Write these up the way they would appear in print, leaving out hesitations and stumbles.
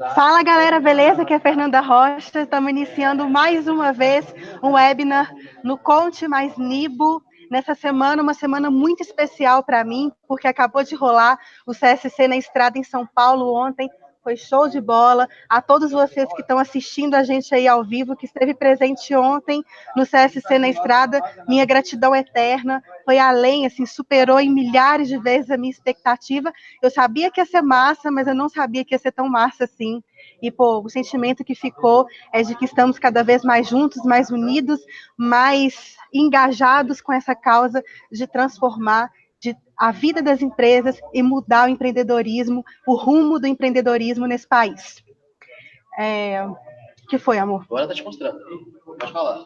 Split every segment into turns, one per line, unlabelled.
Fala galera, beleza? Aqui é a Fernanda Rocha. Estamos iniciando mais uma vez um webinar no Conte Mais Nibo. Nessa semana, uma semana muito especial para mim, porque acabou de rolar o CSC na estrada em São Paulo ontem. Foi show de bola. A todos vocês que estão assistindo a gente aí ao vivo, que esteve presente ontem no CSC na estrada, minha gratidão eterna. Foi além, assim, superou em milhares de vezes a minha expectativa. Eu sabia que ia ser massa, mas eu não sabia que ia ser tão massa assim. E, pô, o sentimento que ficou é de que estamos cada vez mais juntos, mais unidos, mais engajados com essa causa de transformar a vida das empresas e mudar o empreendedorismo, o rumo do empreendedorismo nesse país. Que foi, amor?
Agora tá te mostrando. Pode falar.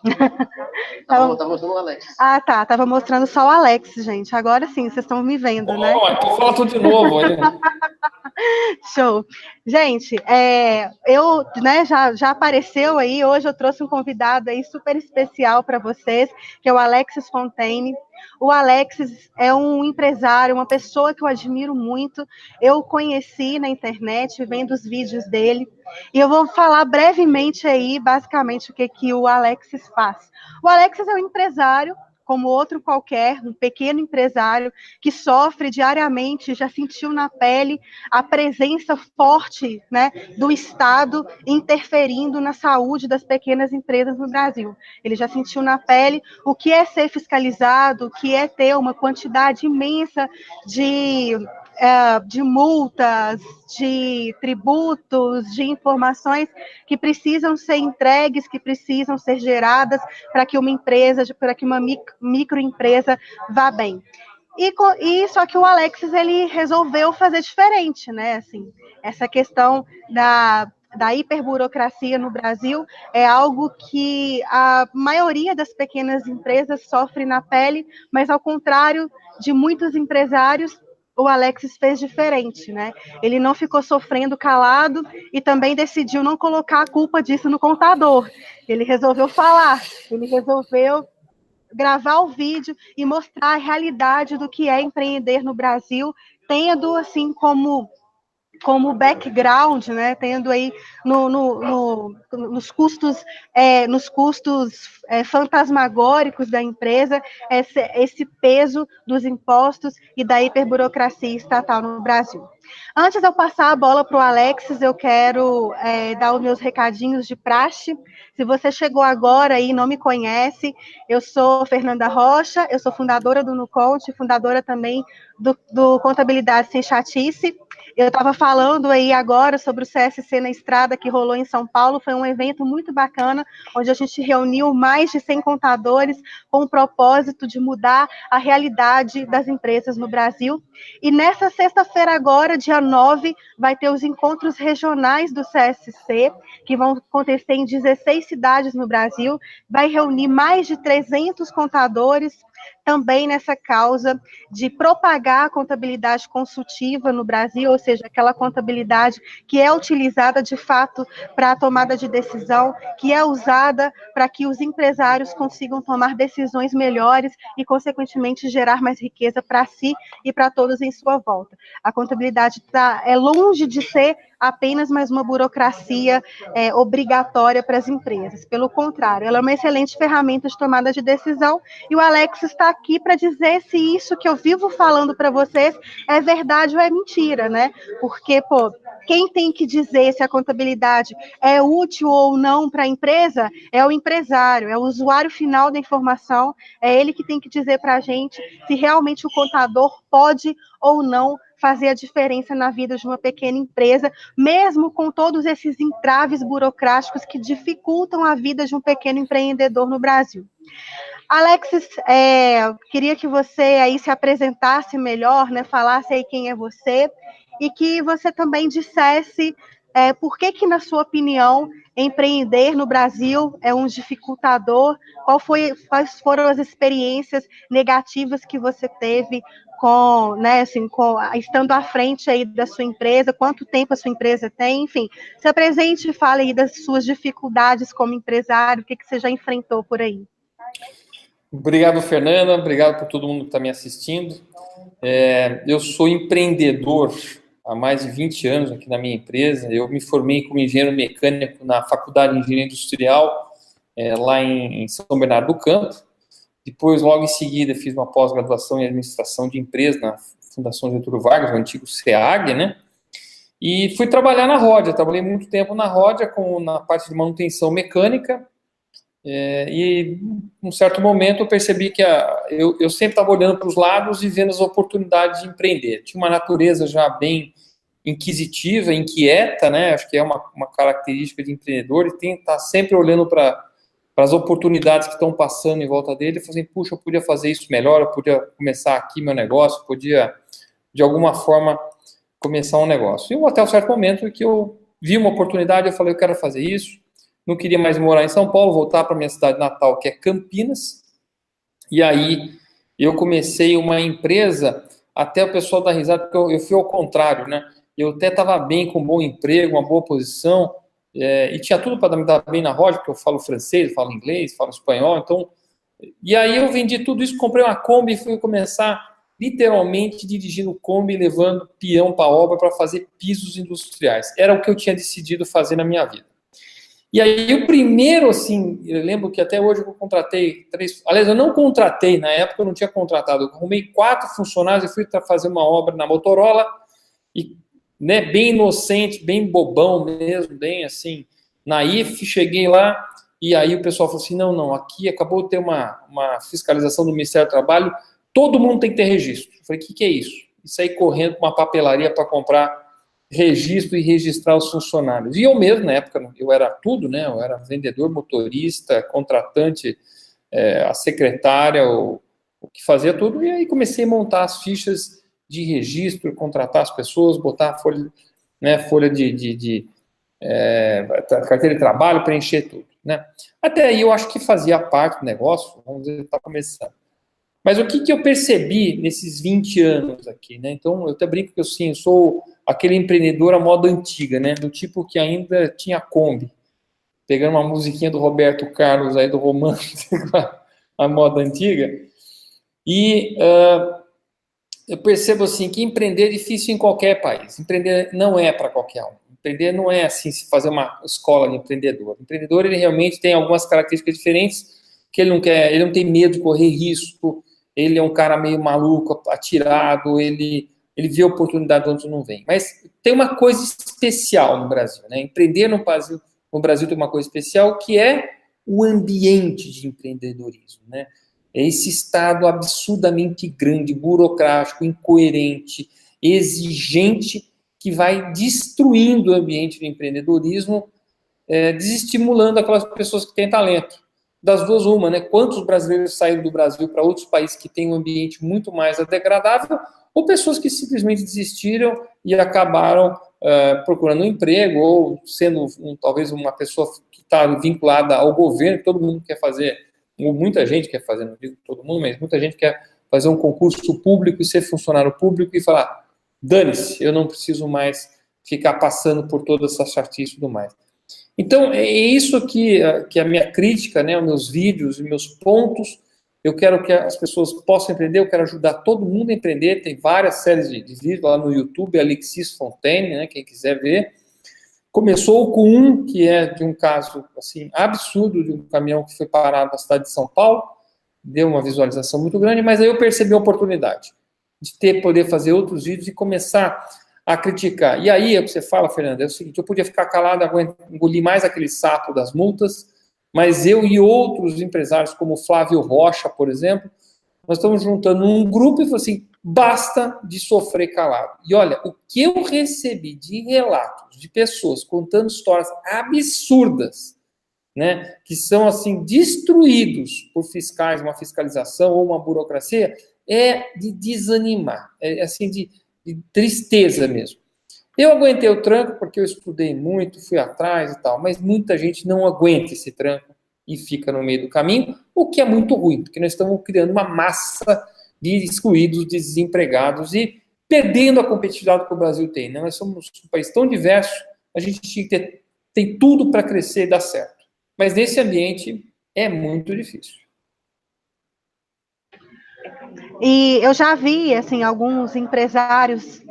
Tava mostrando o Alex.
Ah, tá. Tava mostrando só o Alex, gente. Agora sim, vocês estão me vendo, né?
Então fala tudo de novo aí.
Show. Gente, eu, né, já apareceu aí, hoje eu trouxe um convidado aí super especial para vocês, que é o Alexis Fontaine. O Alexis é um empresário, uma pessoa que eu admiro muito. Eu conheci na internet, vendo os vídeos dele, e eu vou falar brevemente aí, basicamente, o que o Alexis faz. O Alexis é um empresário, como outro qualquer, um pequeno empresário que sofre diariamente, já sentiu na pele a presença forte, né, do Estado interferindo na saúde das pequenas empresas no Brasil. Ele já sentiu na pele o que é ser fiscalizado, o que é ter uma quantidade imensa de multas, de tributos, de informações que precisam ser entregues, que precisam ser geradas para que uma empresa, para que uma microempresa vá bem. E só que o Alexis ele resolveu fazer diferente, né? Assim, essa questão da hiperburocracia no Brasil é algo que a maioria das pequenas empresas sofre na pele, mas ao contrário de muitos empresários, o Alexis fez diferente, né? Ele não ficou sofrendo calado e também decidiu não colocar a culpa disso no contador. Ele resolveu falar, ele resolveu gravar o vídeo e mostrar a realidade do que é empreender no Brasil, tendo assim como background, né, tendo aí nos custos fantasmagóricos da empresa esse peso dos impostos e da hiperburocracia estatal no Brasil. Antes de eu passar a bola para o Alexis, eu quero dar os meus recadinhos de praxe. Se você chegou agora e não me conhece, eu sou Fernanda Rocha, eu sou fundadora do Nuconte, fundadora também do Contabilidade Sem Chatice. Eu estava falando aí agora sobre o CSC na estrada que rolou em São Paulo, foi um evento muito bacana, onde a gente reuniu mais de 100 contadores com o propósito de mudar a realidade das empresas no Brasil. E nessa sexta-feira agora, dia 9, vai ter os encontros regionais do CSC, que vão acontecer em 16 cidades no Brasil, vai reunir mais de 300 contadores, também nessa causa de propagar a contabilidade consultiva no Brasil, ou seja, aquela contabilidade que é utilizada de fato para a tomada de decisão, que é usada para que os empresários consigam tomar decisões melhores e, consequentemente, gerar mais riqueza para si e para todos em sua volta. A contabilidade é longe de ser apenas mais uma burocracia obrigatória para as empresas. Pelo contrário, ela é uma excelente ferramenta de tomada de decisão e o Alex está aqui para dizer se isso que eu vivo falando para vocês é verdade ou é mentira, né? Porque, pô, quem tem que dizer se a contabilidade é útil ou não para a empresa é o empresário, é o usuário final da informação, é ele que tem que dizer para a gente se realmente o contador pode ou não fazer a diferença na vida de uma pequena empresa, mesmo com todos esses entraves burocráticos que dificultam a vida de um pequeno empreendedor no Brasil. Alexis, queria que você aí se apresentasse melhor, né, falasse aí quem é você, e que você também dissesse por que, na sua opinião, empreender no Brasil é um dificultador, quais foram as experiências negativas que você teve né, assim, estando à frente aí da sua empresa, quanto tempo a sua empresa tem, enfim, se apresente e fale aí das suas dificuldades como empresário, o que você já enfrentou por aí.
Obrigado, Fernanda. Obrigado por todo mundo que está me assistindo. Eu sou empreendedor há mais de 20 anos aqui na minha empresa. Eu me formei como engenheiro mecânico na Faculdade de Engenharia Industrial, lá em São Bernardo do Campo. Depois, logo em seguida, fiz uma pós-graduação em administração de empresas na Fundação Getúlio Vargas, o antigo SEAG, né? E fui trabalhar na Ródia. Trabalhei muito tempo na Ródia, na parte de manutenção mecânica. E, num certo momento, eu percebi que eu sempre estava olhando para os lados e vendo as oportunidades de empreender. Tinha uma natureza já bem inquisitiva, inquieta, né? Acho que é uma característica de empreendedor, e tem que estar sempre olhando para as oportunidades que estão passando em volta dele, e falar assim, puxa, eu podia fazer isso melhor, eu podia começar aqui meu negócio, podia, de alguma forma, começar um negócio. E até um certo momento que eu vi uma oportunidade, eu falei, eu quero fazer isso, não queria mais morar em São Paulo, voltar para minha cidade natal, que é Campinas, e aí eu comecei uma empresa, até o pessoal dá risada, porque eu fui ao contrário, né? Eu até estava bem, com um bom emprego, uma boa posição, e tinha tudo para me dar bem na Ródia, porque eu falo francês, falo inglês, falo espanhol, então... E aí eu vendi tudo isso, comprei uma Kombi e fui começar, literalmente, dirigindo Kombi, levando peão para obra para fazer pisos industriais. Era o que eu tinha decidido fazer na minha vida. E aí o primeiro, assim, eu lembro que até hoje eu contratei 3... Aliás, eu não contratei, na época eu não tinha contratado, eu arrumei 4 funcionários e fui fazer uma obra na Motorola, e, né, bem inocente, bem bobão mesmo, bem assim, naif, cheguei lá, e aí o pessoal falou assim, não, aqui acabou de ter uma fiscalização do Ministério do Trabalho, todo mundo tem que ter registro. Eu falei, o que é isso? E saí correndo para uma papelaria para comprar registro e registrar os funcionários. E eu mesmo, na época, eu era tudo, né? Eu era vendedor, motorista, contratante, a secretária, o que fazia tudo, e aí comecei a montar as fichas de registro, contratar as pessoas, botar a folha, né, carteira de trabalho, preencher tudo, né? Até aí eu acho que fazia parte do negócio, vamos dizer, está começando. Mas o que eu percebi nesses 20 anos aqui, né? Então, eu até brinco que eu sou aquele empreendedor à moda antiga, né? Do tipo que ainda tinha Kombi. Pegando uma musiquinha do Roberto Carlos aí, do Romântico, a moda antiga. E eu percebo assim que empreender é difícil em qualquer país. Empreender não é para qualquer um. Empreender não é assim se fazer uma escola de empreendedor. O empreendedor, ele realmente tem algumas características diferentes, que ele não tem medo de correr risco, ele é um cara meio maluco, atirado, ele vê oportunidade onde não vem. Mas tem uma coisa especial no Brasil, né? Empreender no Brasil tem uma coisa especial, que é o ambiente de empreendedorismo, né? É esse estado absurdamente grande, burocrático, incoerente, exigente, que vai destruindo o ambiente de empreendedorismo, desestimulando aquelas pessoas que têm talento. Das duas, uma, né? Quantos brasileiros saíram do Brasil para outros países que têm um ambiente muito mais degradável, ou pessoas que simplesmente desistiram e acabaram procurando um emprego, ou sendo talvez uma pessoa que está vinculada ao governo, que todo mundo quer fazer, ou muita gente quer fazer, não digo todo mundo, mas muita gente quer fazer um concurso público e ser funcionário público e falar, dane-se, eu não preciso mais ficar passando por toda essa chatice e tudo mais. Então, é isso que a minha crítica, né, os meus vídeos e meus pontos, eu quero que as pessoas possam empreender, eu quero ajudar todo mundo a empreender, tem várias séries de vídeos lá no YouTube, Alexis Fontaine, né, quem quiser ver. Começou com um que é de um caso assim, absurdo, de um caminhão que foi parado na cidade de São Paulo, deu uma visualização muito grande, mas aí eu percebi a oportunidade de poder fazer outros vídeos e começar a criticar. E aí, é o que você fala, Fernanda, é o seguinte, eu podia ficar calado, engolir mais aquele sapo das multas, mas eu e outros empresários, como o Flávio Rocha, por exemplo, nós estamos juntando um grupo e falamos assim, basta de sofrer calado. E olha, o que eu recebi de relatos de pessoas contando histórias absurdas, né, que são, assim, destruídos por fiscais, uma fiscalização ou uma burocracia, é de desanimar, é assim, de tristeza mesmo. Eu aguentei o tranco porque eu estudei muito, fui atrás e tal, mas muita gente não aguenta esse tranco e fica no meio do caminho, o que é muito ruim, porque nós estamos criando uma massa de excluídos, desempregados e perdendo a competitividade que o Brasil tem, né? Nós somos um país tão diverso, a gente tem tudo para crescer e dar certo. Mas nesse ambiente é muito difícil.
E eu já vi, assim, alguns empresários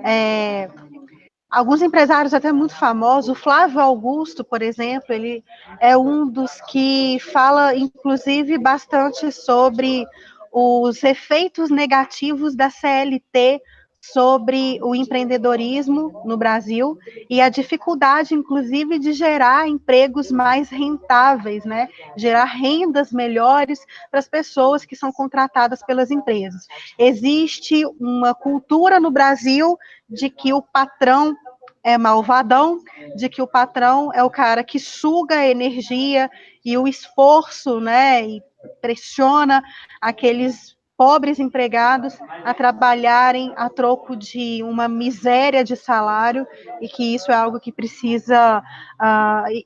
alguns empresários até muito famosos, o Flávio Augusto, por exemplo, ele é um dos que fala, inclusive, bastante sobre os efeitos negativos da CLT sobre o empreendedorismo no Brasil e a dificuldade, inclusive, de gerar empregos mais rentáveis, né? Gerar rendas melhores para as pessoas que são contratadas pelas empresas. Existe uma cultura no Brasil de que o patrão é malvadão, de que o patrão é o cara que suga a energia e o esforço, né, e pressiona aqueles pobres empregados a trabalharem a troco de uma miséria de salário, e que isso é algo que precisa,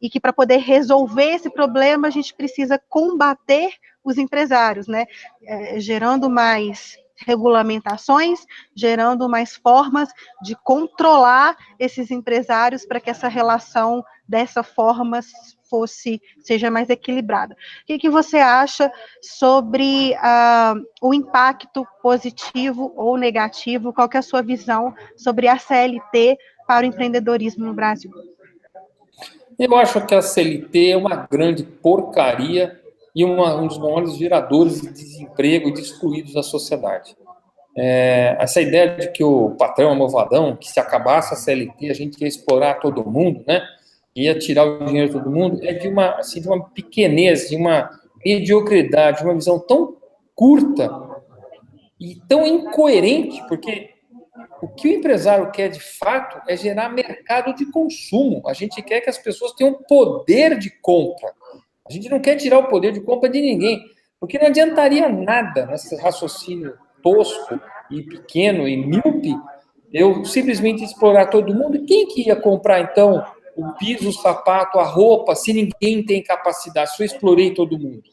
e que para poder resolver esse problema, a gente precisa combater os empresários, né, gerando mais regulamentações, gerando mais formas de controlar esses empresários para que essa relação dessa forma seja mais equilibrada. O que você acha sobre o impacto positivo ou negativo? Qual que é a sua visão sobre a CLT para o empreendedorismo no Brasil?
Eu acho que a CLT é uma grande porcaria e um dos maiores geradores de desemprego e de excluídos da sociedade. Essa ideia de que o patrão é malvadão, que se acabasse a CLT a gente ia explorar todo mundo, né? Ia tirar o dinheiro de todo mundo, é de uma pequenez, de uma mediocridade, de uma visão tão curta e tão incoerente, porque o que o empresário quer de fato é gerar mercado de consumo. A gente quer que as pessoas tenham poder de compra. A gente não quer tirar o poder de compra de ninguém, porque não adiantaria nada nesse raciocínio tosco e pequeno e míope eu simplesmente explorar todo mundo. E quem que ia comprar, então, o piso, o sapato, a roupa, se ninguém tem capacidade, se eu explorei todo mundo?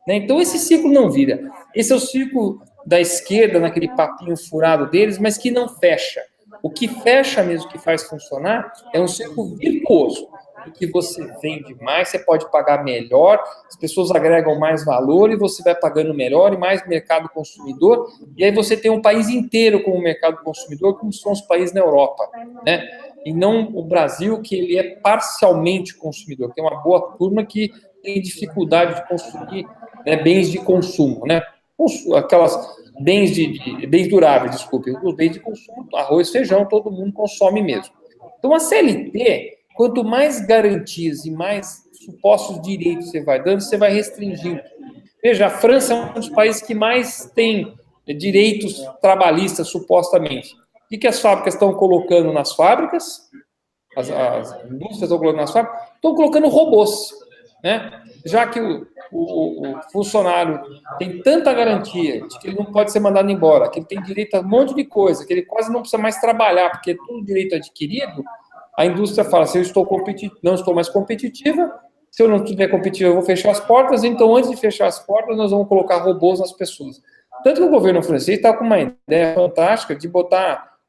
Né? Então, esse ciclo não vira. Esse é o ciclo da esquerda, naquele papinho furado deles, mas que não fecha. O que fecha mesmo, que faz funcionar, é um ciclo virtuoso. O que você vende mais, você pode pagar melhor, as pessoas agregam mais valor e você vai pagando melhor e mais mercado consumidor, e aí você tem um país inteiro como mercado consumidor, como são os países na Europa, né? E não o Brasil, que ele é parcialmente consumidor, tem uma boa turma que tem dificuldade de consumir, né, bens de consumo, né? Aquelas bens duráveis, desculpe, os bens de consumo, arroz, feijão, todo mundo consome mesmo. Então, a CLT, quanto mais garantias e mais supostos direitos você vai dando, você vai restringindo. Veja, a França é um dos países que mais tem direitos trabalhistas, supostamente. O que as fábricas estão colocando nas fábricas? As indústrias estão colocando nas fábricas? Estão colocando robôs, né? Já que o funcionário tem tanta garantia de que ele não pode ser mandado embora, que ele tem direito a um monte de coisa, que ele quase não precisa mais trabalhar, porque é tudo direito adquirido, a indústria fala, se eu não estou mais competitiva, se eu não estiver competitiva, eu vou fechar as portas, então antes de fechar as portas, nós vamos colocar robôs nas pessoas. Tanto que o governo francês está com uma ideia fantástica de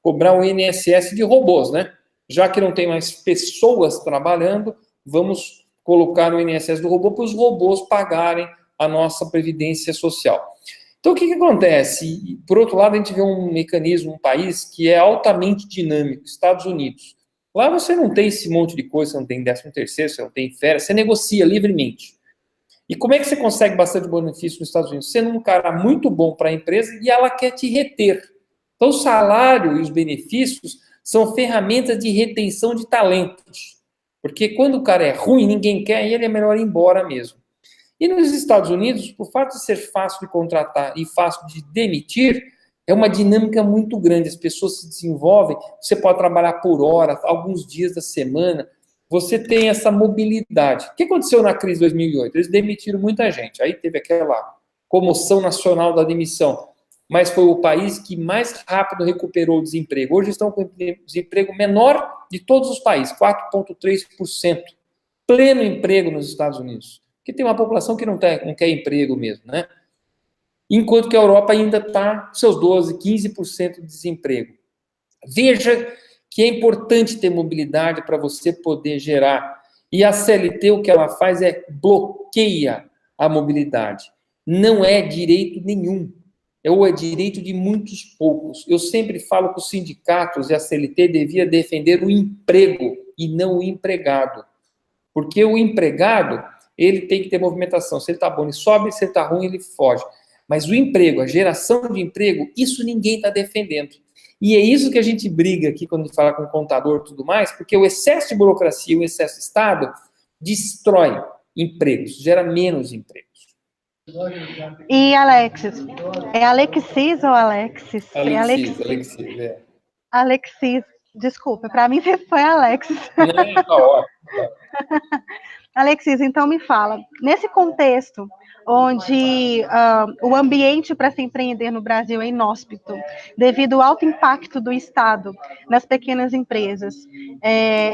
cobrar um INSS de robôs, né? Já que não tem mais pessoas trabalhando, vamos colocar no INSS do robô para os robôs pagarem a nossa previdência social. Então, o que acontece? Por outro lado, a gente vê um mecanismo, um país que é altamente dinâmico, Estados Unidos. Lá você não tem esse monte de coisa, você não tem 13º, você não tem férias, você negocia livremente. E como é que você consegue bastante benefício nos Estados Unidos? Sendo um cara muito bom para a empresa e ela quer te reter. Então, o salário e os benefícios são ferramentas de retenção de talentos. Porque quando o cara é ruim, ninguém quer, e ele é melhor ir embora mesmo. E nos Estados Unidos, por fato de ser fácil de contratar e fácil de demitir, é uma dinâmica muito grande. As pessoas se desenvolvem, você pode trabalhar por hora, alguns dias da semana, você tem essa mobilidade. O que aconteceu na crise de 2008? Eles demitiram muita gente, aí teve aquela comoção nacional da demissão, mas foi o país que mais rápido recuperou o desemprego. Hoje estão com o desemprego menor de todos os países, 4,3%. Pleno emprego nos Estados Unidos, que tem uma população que não quer emprego mesmo, né? Enquanto que a Europa ainda está com seus 12%, 15% de desemprego. Veja que é importante ter mobilidade para você poder gerar. E a CLT, o que ela faz é bloqueia a mobilidade. Não é direito nenhum. ou é direito de muitos poucos. Eu sempre falo que os sindicatos e a CLT devia defender o emprego e não o empregado. Porque o empregado, ele tem que ter movimentação. Se ele está bom, ele sobe, se ele está ruim, ele foge. Mas o emprego, a geração de emprego, isso ninguém está defendendo. E é isso que a gente briga aqui quando a gente fala com o contador e tudo mais, porque o excesso de burocracia, o excesso de Estado, destrói empregos, gera menos empregos.
E Alexis, é Alexis ou Alexis?
Alexis,
Alexis, desculpa, para mim sempre foi Alexis.
Não, tá ótimo.
Alexis, então me fala, nesse contexto onde o ambiente para se empreender no Brasil é inóspito, devido ao alto impacto do Estado nas pequenas empresas,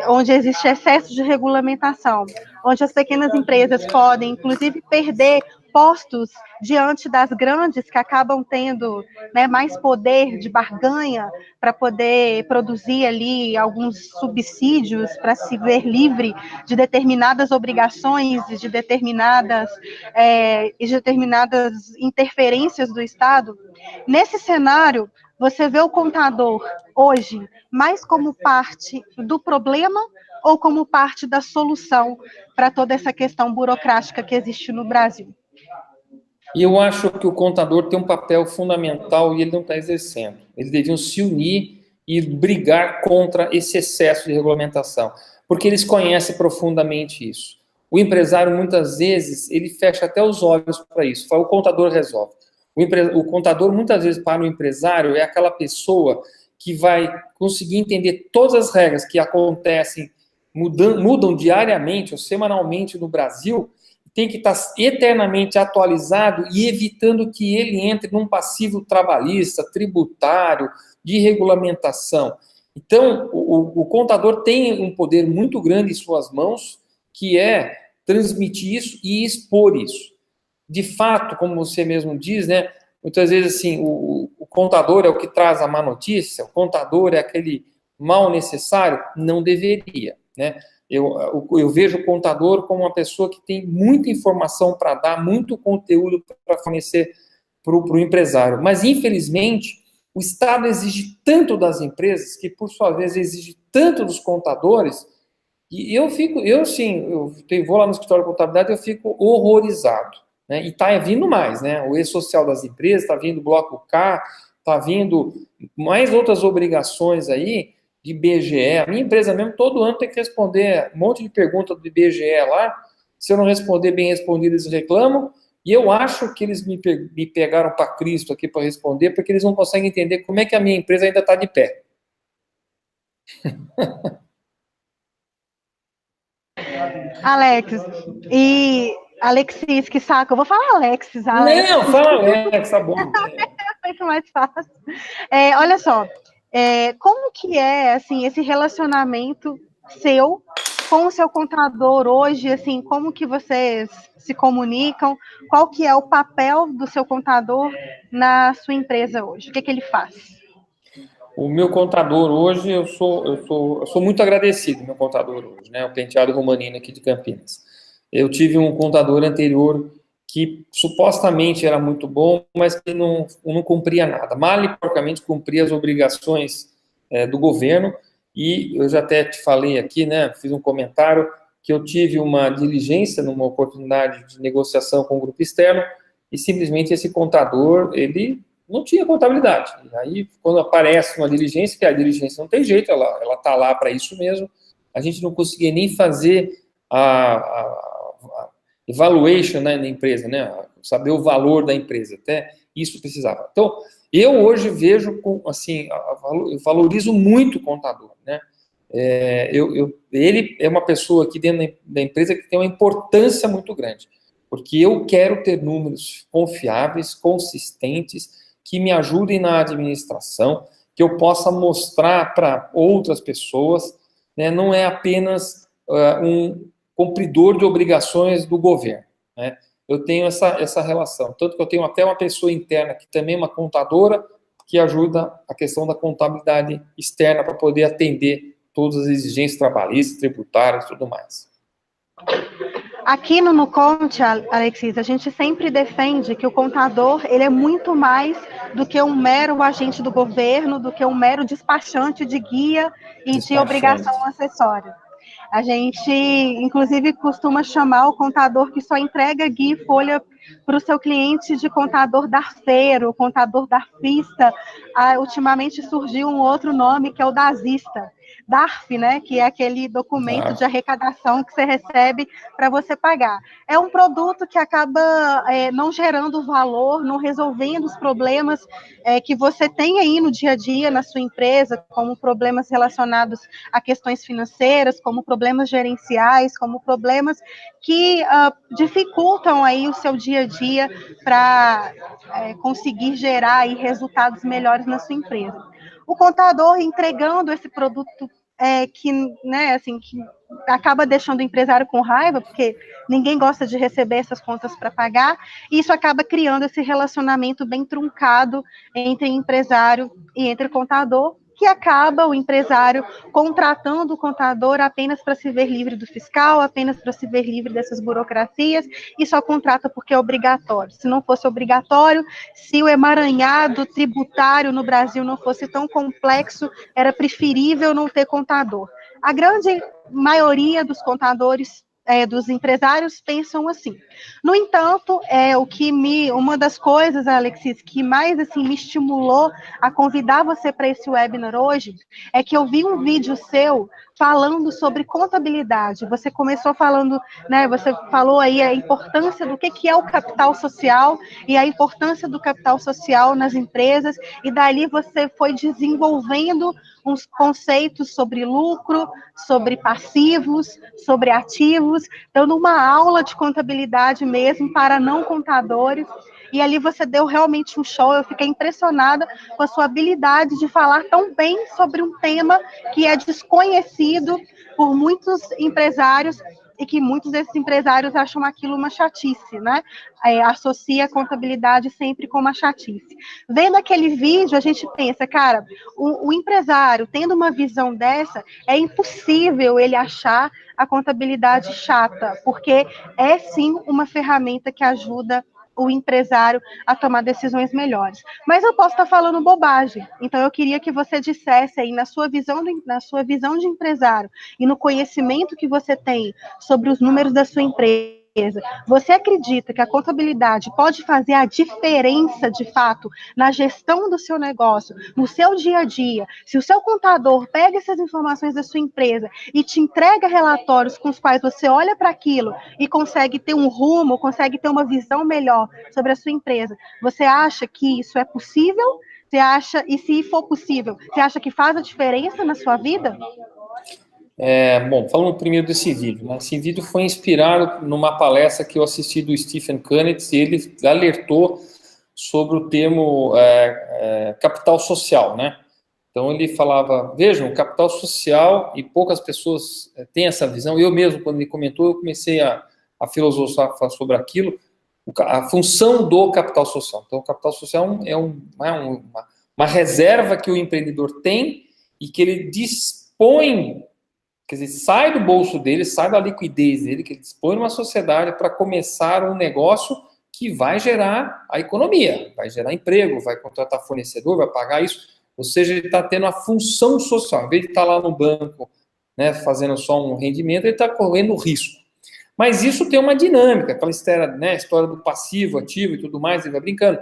onde existe excesso de regulamentação, onde as pequenas empresas podem, inclusive, perder postos diante das grandes que acabam tendo, né, mais poder de barganha para poder produzir ali alguns subsídios para se ver livre de determinadas obrigações e de determinadas interferências do Estado. Nesse cenário, você vê o contador hoje mais como parte do problema ou como parte da solução para toda essa questão burocrática que existe no Brasil?
E eu acho que o contador tem um papel fundamental e ele não está exercendo. Eles deviam se unir e brigar contra esse excesso de regulamentação, porque eles conhecem profundamente isso. O empresário, muitas vezes, ele fecha até os olhos para isso. O contador resolve. O contador, muitas vezes, para o empresário, é aquela pessoa que vai conseguir entender todas as regras que acontecem, mudam diariamente ou semanalmente no Brasil, tem que estar eternamente atualizado e evitando que ele entre num passivo trabalhista, tributário, de regulamentação. Então, o contador tem um poder muito grande em suas mãos, que é transmitir isso e expor isso. De fato, como você mesmo diz, né, muitas vezes assim, o contador é o que traz a má notícia, o contador é aquele mal necessário, não deveria, né? Eu vejo o contador como uma pessoa que tem muita informação para dar, muito conteúdo para fornecer para o empresário. Mas, infelizmente, o Estado exige tanto das empresas, que, por sua vez, exige tanto dos contadores, e vou lá no escritório de contabilidade e eu fico horrorizado. Né? E está vindo mais, né? O E-Social das empresas, está vindo o Bloco K, está vindo mais outras obrigações aí, de IBGE. A minha empresa mesmo, todo ano tem que responder um monte de perguntas do IBGE lá. Se eu não responder bem respondido, eles reclamam. E eu acho que eles me pegaram para Cristo aqui para responder, porque eles não conseguem entender como é que a minha empresa ainda está de pé.
Alex, e Alexis, que saco, eu vou falar Alexis.
Não, fala Alex, tá bom.
É muito mais fácil. Olha só, como que é, assim, esse relacionamento seu com o seu contador hoje, assim, como que vocês se comunicam, qual que é o papel do seu contador na sua empresa hoje, o que ele faz?
O meu contador hoje, eu sou muito agradecido, meu contador hoje, né? O Penteado Romanino aqui de Campinas. Eu tive um contador anterior que supostamente era muito bom, mas que não cumpria nada. Mal e porcamente cumpria as obrigações do governo. E eu já até te falei aqui, né? Fiz um comentário que eu tive uma diligência numa oportunidade de negociação com um grupo externo e simplesmente esse contador, ele não tinha contabilidade. Aí, quando aparece uma diligência, que a diligência não tem jeito, ela está lá para isso mesmo, a gente não conseguia nem fazer a evaluation, né, da empresa, né, saber o valor da empresa, até isso precisava. Então, eu hoje vejo, assim, eu valorizo muito o contador, né, ele é uma pessoa aqui dentro da empresa que tem uma importância muito grande, porque eu quero ter números confiáveis, consistentes, que me ajudem na administração, que eu possa mostrar para outras pessoas, né, não é apenas um cumpridor de obrigações do governo, né? Eu tenho essa relação, tanto que eu tenho até uma pessoa interna, que também é uma contadora, que ajuda a questão da contabilidade externa para poder atender todas as exigências trabalhistas, tributárias e tudo mais.
Aqui no Nuconte, Alexis, a gente sempre defende que o contador ele é muito mais do que um mero agente do governo, do que um mero despachante de guia e de obrigação acessória. A gente, inclusive, costuma chamar o contador que só entrega guia e folha para o seu cliente de contador darfeiro, contador darfista. Ultimamente surgiu um outro nome que é o dazista. DARF, né, que é aquele documento de arrecadação que você recebe para você pagar. É um produto que acaba não gerando valor, não resolvendo os problemas que você tem aí no dia a dia na sua empresa, como problemas relacionados a questões financeiras, como problemas gerenciais, como problemas que dificultam aí o seu dia a dia para conseguir gerar aí resultados melhores na sua empresa. O contador entregando esse produto que, né, assim, que acaba deixando o empresário com raiva, porque ninguém gosta de receber essas contas para pagar, e isso acaba criando esse relacionamento bem truncado entre empresário e entre contador, que acaba o empresário contratando o contador apenas para se ver livre do fiscal, apenas para se ver livre dessas burocracias, e só contrata porque é obrigatório. Se não fosse obrigatório, se o emaranhado tributário no Brasil não fosse tão complexo, era preferível não ter contador. A grande maioria dos contadores, dos empresários, pensam assim. No entanto, uma das coisas, Alexis, que mais assim me estimulou a convidar você para esse webinar hoje, é que eu vi um vídeo seu falando sobre contabilidade. Você começou falando, né? Você falou aí a importância do que é o capital social e a importância do capital social nas empresas, e dali você foi desenvolvendo uns conceitos sobre lucro, sobre passivos, sobre ativos, dando uma aula de contabilidade mesmo para não contadores. E ali você deu realmente um show. Eu fiquei impressionada com a sua habilidade de falar tão bem sobre um tema que é desconhecido por muitos empresários e que muitos desses empresários acham aquilo uma chatice, né? Associa a contabilidade sempre com uma chatice. Vendo aquele vídeo, a gente pensa, cara, o empresário tendo uma visão dessa, é impossível ele achar a contabilidade chata, porque é sim uma ferramenta que ajuda o empresário a tomar decisões melhores. Mas eu posso estar falando bobagem, então eu queria que você dissesse aí, na sua visão de empresário e no conhecimento que você tem sobre os números da sua empresa, você acredita que a contabilidade pode fazer a diferença, de fato, na gestão do seu negócio, no seu dia a dia? Se o seu contador pega essas informações da sua empresa e te entrega relatórios com os quais você olha para aquilo e consegue ter um rumo, consegue ter uma visão melhor sobre a sua empresa, você acha que isso é possível? Você acha, e se for possível, você acha que faz a diferença na sua vida?
Bom, falando primeiro desse vídeo, né? Esse vídeo foi inspirado numa palestra que eu assisti do Stephen Kunitz, e ele alertou sobre o termo capital social, né? Então ele falava, vejam, capital social, e poucas pessoas têm essa visão. Eu mesmo, quando ele comentou, eu comecei a filosofar sobre aquilo, a função do capital social. Então o capital social é uma reserva que o empreendedor tem e que ele dispõe. Quer dizer, sai do bolso dele, sai da liquidez dele, que ele dispõe numa sociedade para começar um negócio que vai gerar a economia, vai gerar emprego, vai contratar fornecedor, vai pagar isso. Ou seja, ele está tendo a função social. Em vez de estar lá no banco, né, fazendo só um rendimento, ele está correndo risco. Mas isso tem uma dinâmica, aquela história, né, história do passivo, ativo e tudo mais, ele vai brincando.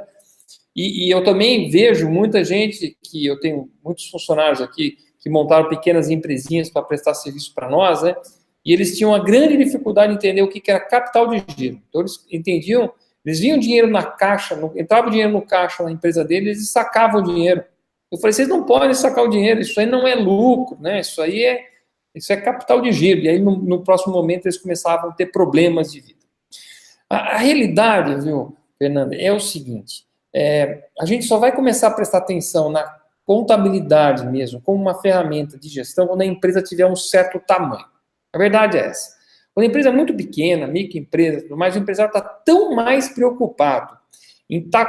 E eu também vejo muita gente, que eu tenho muitos funcionários aqui, que montaram pequenas empresinhas para prestar serviço para nós, né? E eles tinham uma grande dificuldade de entender o que era capital de giro. Então, eles entendiam, eles viam dinheiro na caixa, entrava o dinheiro no caixa na empresa deles e sacavam o dinheiro. Eu falei, vocês não podem sacar o dinheiro, isso aí não é lucro, né? Isso é capital de giro. E aí, no próximo momento, eles começavam a ter problemas de vida. A realidade, viu, Fernanda, é o seguinte, a gente só vai começar a prestar atenção na contabilidade mesmo, como uma ferramenta de gestão, quando a empresa tiver um certo tamanho. A verdade é essa. Quando a empresa é muito pequena, microempresa, mas o empresário está tão mais preocupado em estar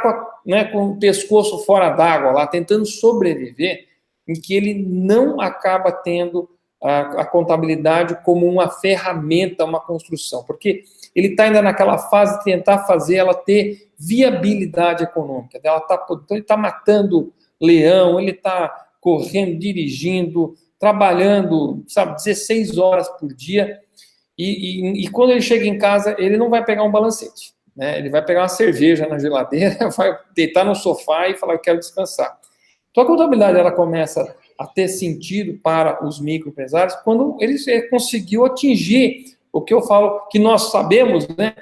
com o pescoço fora d'água lá, tentando sobreviver, em que ele não acaba tendo a contabilidade como uma ferramenta, uma construção, porque ele está ainda naquela fase de tentar fazer ela ter viabilidade econômica. Então, ele está matando leão, ele está correndo, dirigindo, trabalhando, sabe, 16 horas por dia, e quando ele chega em casa, ele não vai pegar um balancete, né? Ele vai pegar uma cerveja na geladeira, vai deitar no sofá e falar, eu quero descansar. Então, a contabilidade, ela começa a ter sentido para os microempresários quando ele conseguiu atingir o que eu falo, que nós sabemos, né?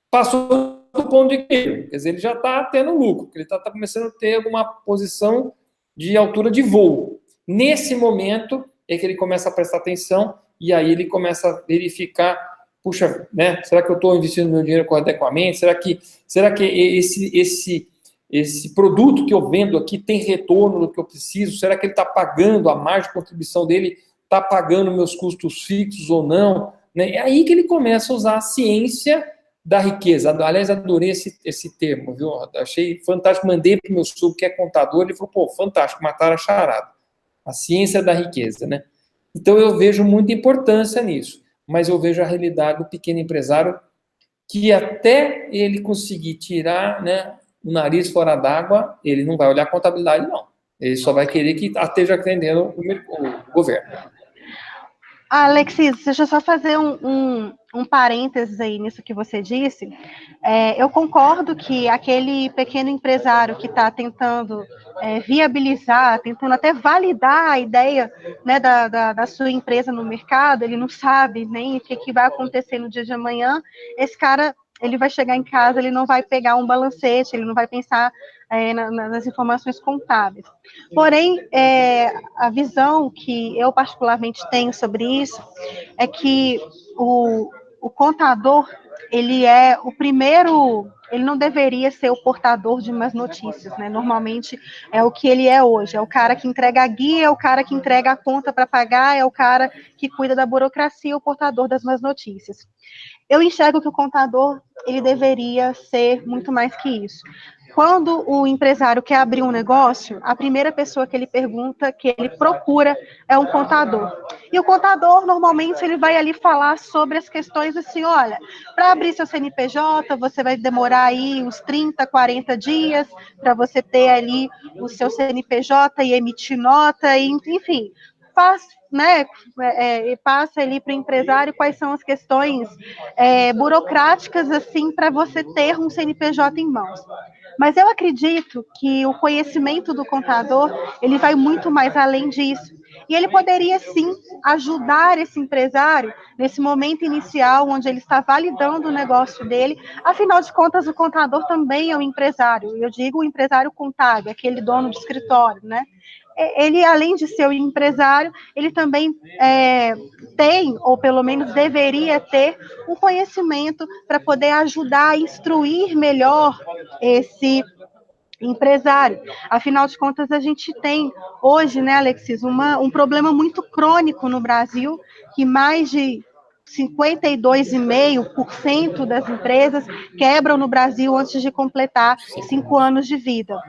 Passou do ponto de equilíbrio, quer dizer, ele já está tendo lucro, ele está começando a ter alguma posição de altura de voo. Nesse momento é que ele começa a prestar atenção e aí ele começa a verificar, puxa, né? Será que eu estou investindo meu dinheiro adequadamente? Será que esse produto que eu vendo aqui tem retorno do que eu preciso? Será que ele está pagando, a margem de contribuição dele está pagando meus custos fixos ou não? Né? É aí que ele começa a usar a ciência da riqueza. Aliás, adorei esse termo, viu? Achei fantástico, mandei para o meu sogro, que é contador, ele falou, pô, fantástico, mataram a charada. A ciência da riqueza, né? Então, eu vejo muita importância nisso, mas eu vejo a realidade do pequeno empresário que até ele conseguir tirar, né, o nariz fora d'água, ele não vai olhar a contabilidade, não. Ele só vai querer que esteja atendendo o governo.
Alexis, deixa eu só fazer um parênteses aí nisso que você disse. Eu concordo que aquele pequeno empresário que está tentando viabilizar, tentando até validar a ideia, né, da sua empresa no mercado, ele não sabe nem o que vai acontecer no dia de amanhã, esse cara, ele vai chegar em casa, ele não vai pegar um balancete, ele não vai pensar nas informações contábeis. Porém, a visão que eu particularmente tenho sobre isso é que o contador, ele é o primeiro, ele não deveria ser o portador de más notícias, né? Normalmente é o que ele é hoje, é o cara que entrega a guia, é o cara que entrega a conta para pagar, é o cara que cuida da burocracia, o portador das más notícias. Eu enxergo que o contador, ele deveria ser muito mais que isso. Quando o empresário quer abrir um negócio, a primeira pessoa que ele pergunta, que ele procura, é um contador. E o contador, normalmente, ele vai ali falar sobre as questões assim, olha, para abrir seu CNPJ, você vai demorar aí uns 30, 40 dias para você ter ali o seu CNPJ e emitir nota, e, enfim, faz, né, passa ali para o empresário quais são as questões burocráticas, assim, para você ter um CNPJ em mãos. Mas eu acredito que o conhecimento do contador, ele vai muito mais além disso. E ele poderia, sim, ajudar esse empresário nesse momento inicial, onde ele está validando o negócio dele. Afinal de contas, o contador também é um empresário. Eu digo o empresário contábil, aquele dono de escritório, né? Ele, além de ser um empresário, ele também tem, ou pelo menos deveria ter, um conhecimento para poder ajudar a instruir melhor esse empresário. Afinal de contas, a gente tem hoje, né, Alexis, um problema muito crônico no Brasil, que mais de 52,5% das empresas quebram no Brasil antes de completar 5 anos de vida.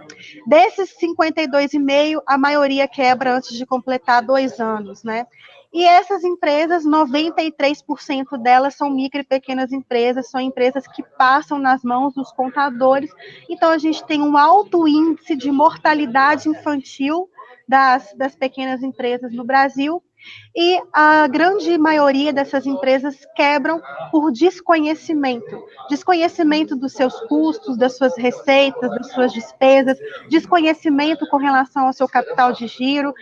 Desses 52,5%, a maioria quebra antes de completar 2 anos, né? E essas empresas, 93% delas são micro e pequenas empresas, são empresas que passam nas mãos dos contadores. Então, a gente tem um alto índice de mortalidade infantil das pequenas empresas no Brasil, e a grande maioria dessas empresas quebram por desconhecimento dos seus custos, das suas receitas, das suas despesas, desconhecimento com relação ao seu capital de giro,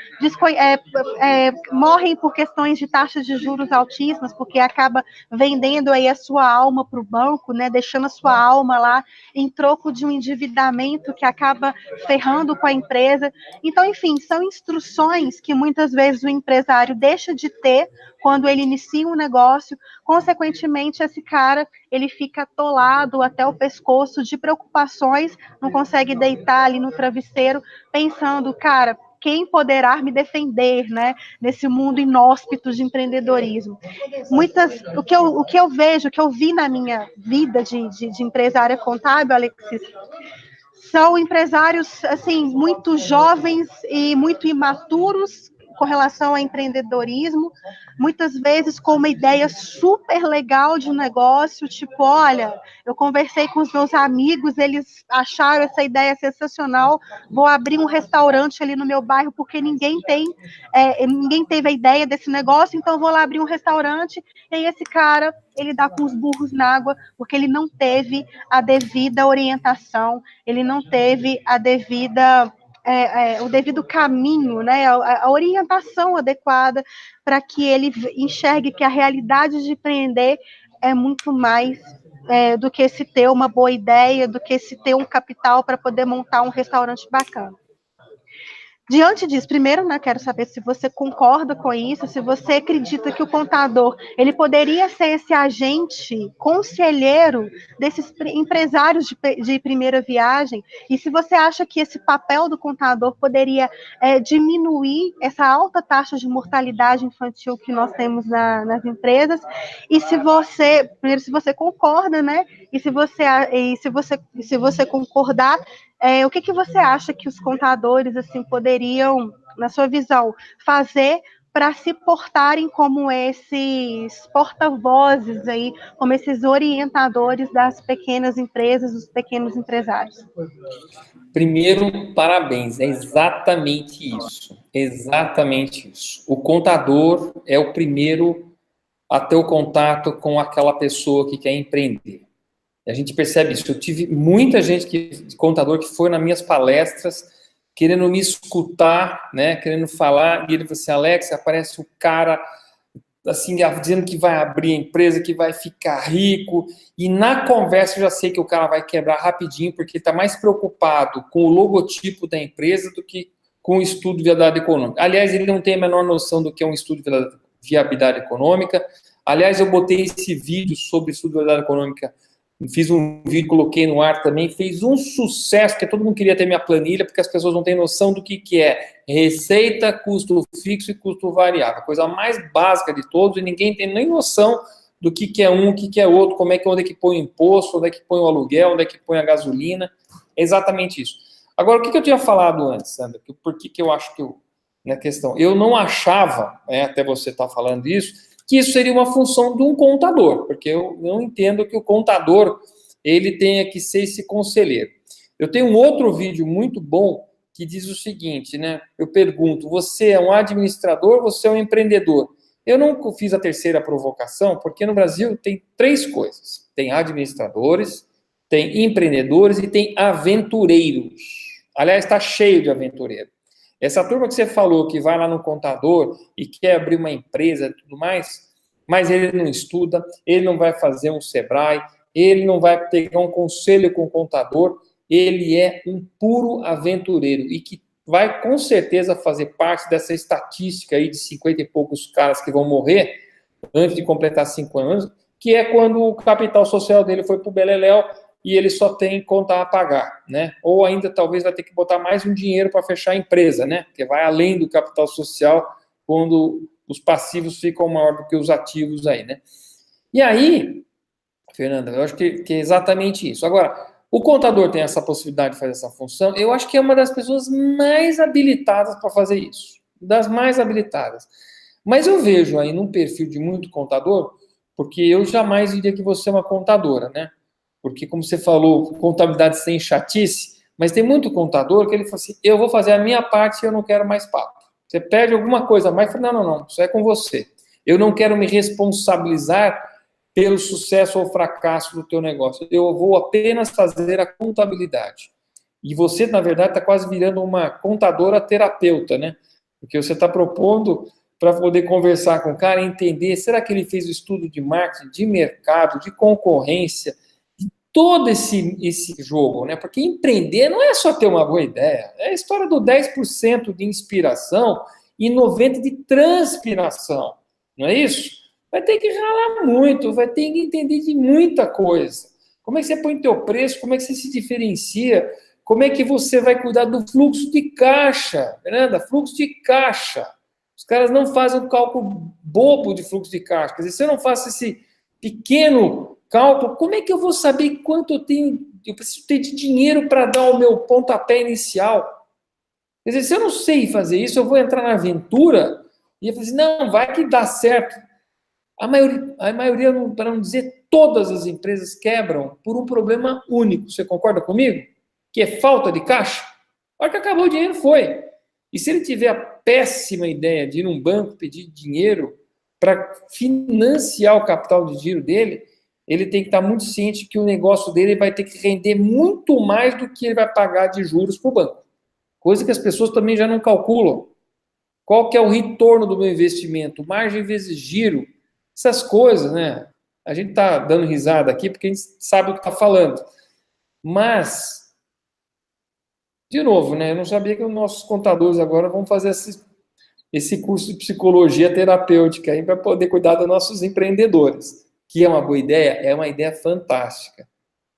morrem por questões de taxas de juros altíssimas, porque acaba vendendo aí a sua alma para o banco, né, deixando a sua alma lá em troco de um endividamento que acaba ferrando com a empresa. Então, enfim, são instruções que muitas vezes o empresário deixa de ter quando ele inicia um negócio. Consequentemente, esse cara, ele fica atolado até o pescoço de preocupações, não consegue deitar ali no travesseiro pensando, cara, quem poderá me defender, né, nesse mundo inóspito de empreendedorismo. O que eu vejo, o que eu vi na minha vida de empresária contábil, Alexis, são empresários, assim, muito jovens e muito imaturos, com relação a empreendedorismo, muitas vezes com uma ideia super legal de um negócio, tipo, olha, eu conversei com os meus amigos, eles acharam essa ideia sensacional, vou abrir um restaurante ali no meu bairro, porque ninguém teve a ideia desse negócio, então vou lá abrir um restaurante, e aí esse cara, ele dá com os burros na água, porque ele não teve a devida orientação, ele não teve a devida... o devido caminho, né, a orientação adequada para que ele enxergue que a realidade de empreender é muito mais do que se ter uma boa ideia, do que se ter um capital para poder montar um restaurante bacana. Diante disso, primeiro, né, quero saber se você concorda com isso, se você acredita que o contador, ele poderia ser esse agente conselheiro desses empresários de primeira viagem, e se você acha que esse papel do contador poderia diminuir essa alta taxa de mortalidade infantil que nós temos nas empresas, e se você concorda, né, e se você concordar, o que você acha que os contadores assim poderiam, na sua visão, fazer para se portarem como esses porta-vozes aí, como esses orientadores das pequenas empresas, dos pequenos empresários?
Primeiro, parabéns, é exatamente isso. Exatamente isso. O contador é o primeiro a ter o contato com aquela pessoa que quer empreender. A gente percebe isso. Eu tive muita gente contador que foi nas minhas palestras querendo me escutar, né, querendo falar, e ele falou assim, Alex, aparece o cara assim, dizendo que vai abrir a empresa, que vai ficar rico, e na conversa eu já sei que o cara vai quebrar rapidinho, porque ele está mais preocupado com o logotipo da empresa do que com o estudo de viabilidade econômica. Aliás, ele não tem a menor noção do que é um estudo de viabilidade econômica. Aliás, eu botei esse vídeo sobre estudo de viabilidade econômica, fiz um vídeo, coloquei no ar também, fez um sucesso, porque todo mundo queria ter minha planilha, porque as pessoas não têm noção do que é receita, custo fixo e custo variável, a coisa mais básica de todos, e ninguém tem nem noção do que é um, o que é outro, onde é que põe o imposto, onde é que põe o aluguel, onde é que põe a gasolina, é exatamente isso. Agora, o que eu tinha falado antes, Sandra, por que eu acho que na questão, eu não achava, até você estar falando isso, que isso seria uma função de um contador, porque eu não entendo que o contador ele tenha que ser esse conselheiro. Eu tenho um outro vídeo muito bom que diz o seguinte, né? Eu pergunto, você é um administrador, você é um empreendedor? Eu não fiz a terceira provocação, porque no Brasil tem 3 coisas. Tem administradores, tem empreendedores e tem aventureiros. Aliás, está cheio de aventureiro. Essa turma que você falou que vai lá no contador e quer abrir uma empresa e tudo mais, mas ele não estuda, ele não vai fazer um Sebrae, ele não vai pegar um conselho com o contador, ele é um puro aventureiro e que vai com certeza fazer parte dessa estatística aí de 50 e poucos caras que vão morrer antes de completar 5 anos, que é quando o capital social dele foi para o beleléu e ele só tem conta a pagar, né? Ou ainda talvez vai ter que botar mais um dinheiro para fechar a empresa, né? Porque vai além do capital social quando os passivos ficam maior do que os ativos aí, né? E aí, Fernanda, eu acho que é exatamente isso. Agora, o contador tem essa possibilidade de fazer essa função, eu acho que é uma das pessoas mais habilitadas para fazer isso, das mais habilitadas. Mas eu vejo aí num perfil de muito contador, porque eu jamais diria que você é uma contadora, né? Porque, como você falou, contabilidade sem chatice, mas tem muito contador que ele fala assim, eu vou fazer a minha parte e eu não quero mais papo. Você pede alguma coisa a mais, fala, não, isso é com você. Eu não quero me responsabilizar pelo sucesso ou fracasso do teu negócio. Eu vou apenas fazer a contabilidade. E você, na verdade, está quase virando uma contadora terapeuta, né? Porque você está propondo para poder conversar com o cara, entender, será que ele fez o estudo de marketing, de mercado, de concorrência, todo esse jogo, né? Porque empreender não é só ter uma boa ideia, é a história do 10% de inspiração e 90% de transpiração, não é isso? Vai ter que ralar muito, vai ter que entender de muita coisa. Como é que você põe teu preço, como é que você se diferencia, como é que você vai cuidar do fluxo de caixa, Fernanda? Fluxo de caixa. Os caras não fazem um cálculo bobo de fluxo de caixa. Quer dizer, se eu não faço esse pequeno cálculo, como é que eu vou saber quanto eu preciso ter de dinheiro para dar o meu pontapé inicial? Quer dizer, se eu não sei fazer isso, eu vou entrar na aventura e eu falei assim, não, vai que dá certo. A maioria, para não dizer todas as empresas, quebram por um problema único. Você concorda comigo? Que é falta de caixa. A hora que acabou o dinheiro, foi. E se ele tiver a péssima ideia de ir num banco pedir dinheiro para financiar o capital de giro dele, ele tem que estar muito ciente que o negócio dele vai ter que render muito mais do que ele vai pagar de juros para o banco. Coisa que as pessoas também já não calculam. Qual que é o retorno do meu investimento? Margem vezes giro. Essas coisas, né? A gente está dando risada aqui porque a gente sabe o que está falando. Mas, de novo, né? Eu não sabia que os nossos contadores agora vão fazer esse curso de psicologia terapêutica aí para poder cuidar dos nossos empreendedores. Que é uma boa ideia? É uma ideia fantástica.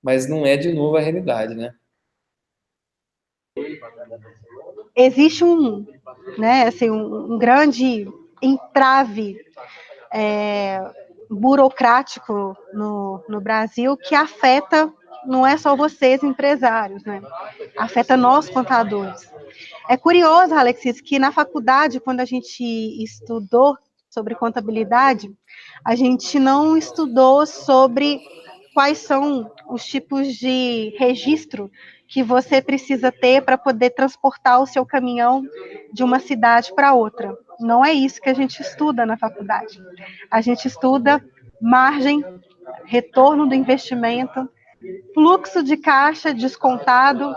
Mas não é, de novo, a realidade, né?
Existe um grande entrave burocrático no Brasil que afeta, não é só vocês, empresários, né? Afeta nós, contadores. É curioso, Alexis, que na faculdade, quando a gente estudou sobre contabilidade, a gente não estudou sobre quais são os tipos de registro que você precisa ter para poder transportar o seu caminhão de uma cidade para outra. Não é isso que a gente estuda na faculdade. A gente estuda margem, retorno do investimento, fluxo de caixa descontado,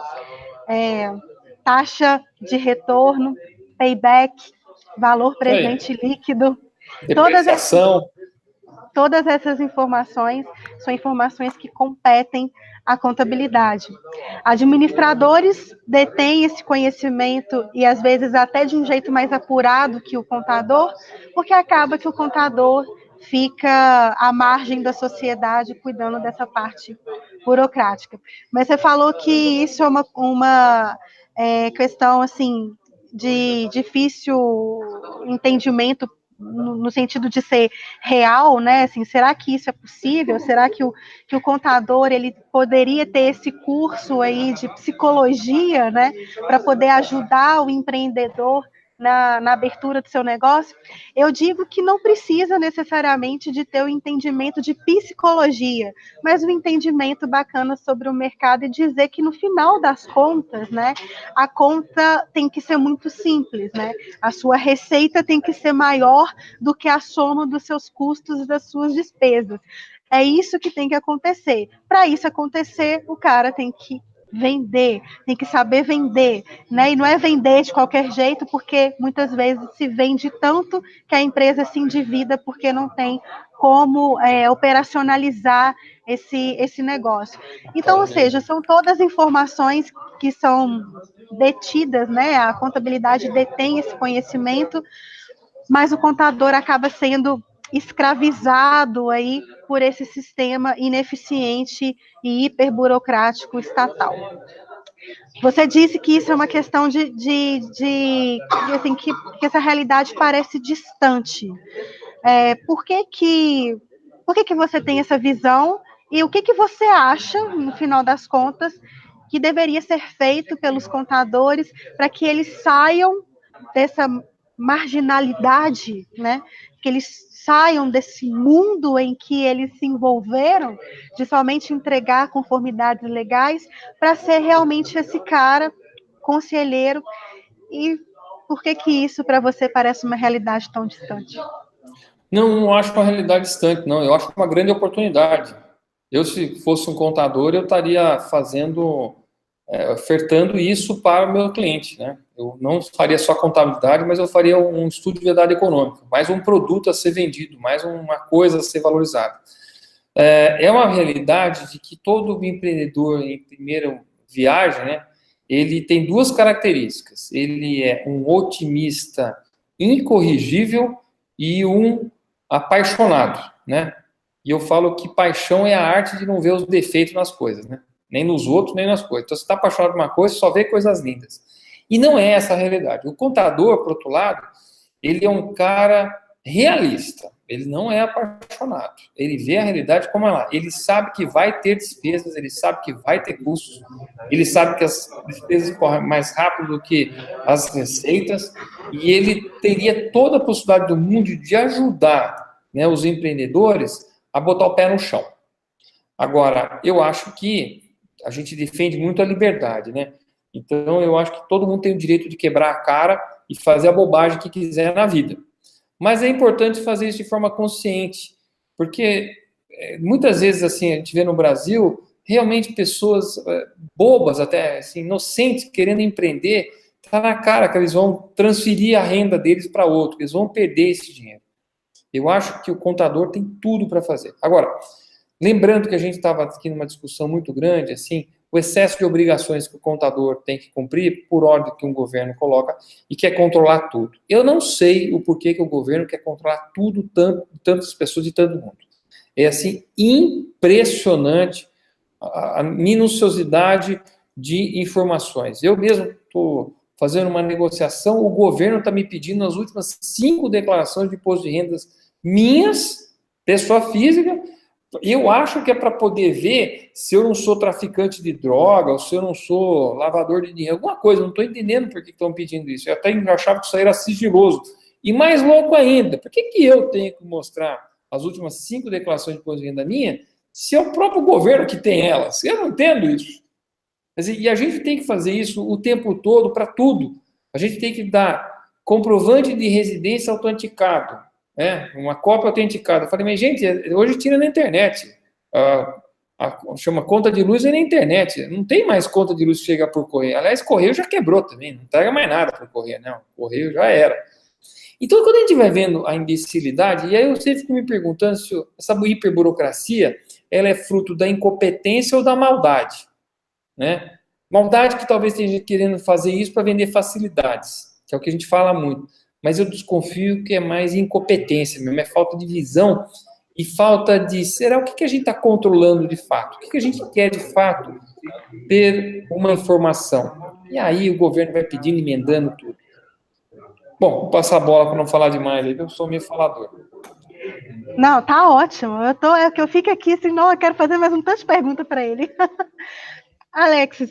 taxa de retorno, payback, valor presente líquido. Todas essas informações são informações que competem à contabilidade. Administradores detêm esse conhecimento e, às vezes, até de um jeito mais apurado que o contador, porque acaba que o contador fica à margem da sociedade cuidando dessa parte burocrática. Mas você falou que isso é uma questão, assim, de difícil entendimento no sentido de ser real, né? Assim, será que isso é possível? Será que o contador ele poderia ter esse curso aí de psicologia, né, para poder ajudar o empreendedor na abertura do seu negócio? Eu digo que não precisa necessariamente de ter o entendimento de psicologia, mas um entendimento bacana sobre o mercado e dizer que no final das contas, né, a conta tem que ser muito simples, né? A sua receita tem que ser maior do que a soma dos seus custos e das suas despesas. É isso que tem que acontecer. Para isso acontecer, o cara tem que vender, tem que saber vender, né? E não é vender de qualquer jeito, porque muitas vezes se vende tanto que a empresa se endivida porque não tem como operacionalizar esse negócio. Então, ou seja, são todas informações que são detidas, né? A contabilidade detém esse conhecimento, mas o contador acaba sendo escravizado aí por esse sistema ineficiente e hiperburocrático estatal. Você disse que isso é uma questão assim, que essa realidade parece distante. Por que você tem essa visão e o que você acha, no final das contas, que deveria ser feito pelos contadores para que eles saiam dessa marginalidade, né? Que eles saiam desse mundo em que eles se envolveram, de somente entregar conformidades legais, para ser realmente esse cara conselheiro. E por que isso para você parece uma realidade tão distante?
Não acho uma realidade distante, não. Eu acho uma grande oportunidade. Eu, se fosse um contador, eu estaria ofertando isso para o meu cliente, né? Eu não faria só contabilidade, mas eu faria um estudo de verdade econômica, mais um produto a ser vendido, mais uma coisa a ser valorizada. É uma realidade de que todo empreendedor em primeira viagem, né, ele tem duas características. Ele é um otimista incorrigível e um apaixonado, né? E eu falo que paixão é a arte de não ver os defeitos nas coisas, né? Nem nos outros, nem nas coisas. Então, você está apaixonado por uma coisa, só vê coisas lindas. E não é essa a realidade. O contador, por outro lado, ele é um cara realista. Ele não é apaixonado. Ele vê a realidade como ela é. Ele sabe que vai ter despesas, ele sabe que vai ter custos, ele sabe que as despesas correm mais rápido do que as receitas, e ele teria toda a possibilidade do mundo de ajudar, né, os empreendedores a botar o pé no chão. Agora, eu acho que a gente defende muito a liberdade, né? Então, eu acho que todo mundo tem o direito de quebrar a cara e fazer a bobagem que quiser na vida. Mas é importante fazer isso de forma consciente, porque muitas vezes, assim, a gente vê no Brasil, realmente pessoas bobas, até assim, inocentes, querendo empreender, está na cara que eles vão transferir a renda deles para outro, eles vão perder esse dinheiro. Eu acho que o contador tem tudo para fazer. Agora, lembrando que a gente estava aqui numa discussão muito grande, assim, o excesso de obrigações que o contador tem que cumprir por ordem que um governo coloca e quer controlar tudo. Eu não sei o porquê que o governo quer controlar tudo, tantas pessoas de todo mundo. É, assim, impressionante a minuciosidade de informações. Eu mesmo estou fazendo uma negociação, o governo está me pedindo as últimas 5 declarações de imposto de rendas minhas, pessoa física. Eu acho que é para poder ver se eu não sou traficante de droga, ou se eu não sou lavador de dinheiro, alguma coisa. Não estou entendendo por que estão pedindo isso. Eu até achava que isso aí era sigiloso. E mais louco ainda, por que eu tenho que mostrar as últimas 5 declarações de imposto de renda minha, se é o próprio governo que tem elas? Eu não entendo isso. E a gente tem que fazer isso o tempo todo para tudo. A gente tem que dar comprovante de residência autenticado, né? Uma cópia autenticada. Eu falei, mas gente, hoje tira na internet. Chama conta de luz é na internet. Não tem mais conta de luz que chega por correio. Aliás, correio já quebrou também. Não entrega mais nada por correio, não. Correio já era. Então, quando a gente vai vendo a imbecilidade, e aí eu sempre fico me perguntando se essa hiperburocracia ela é fruto da incompetência ou da maldade, né? Maldade que talvez tenha gente querendo fazer isso para vender facilidades, que é o que a gente fala muito. Mas eu desconfio que é mais incompetência mesmo, é falta de visão e falta de... Será o que a gente está controlando de fato? O que a gente quer de fato? Ter uma informação. E aí o governo vai pedindo, emendando tudo. Bom, vou passar a bola para não falar demais, aí eu sou meio falador.
Não, tá ótimo. É que eu fico aqui, assim, não, eu quero fazer mais um tanto de perguntas para ele. Alexis,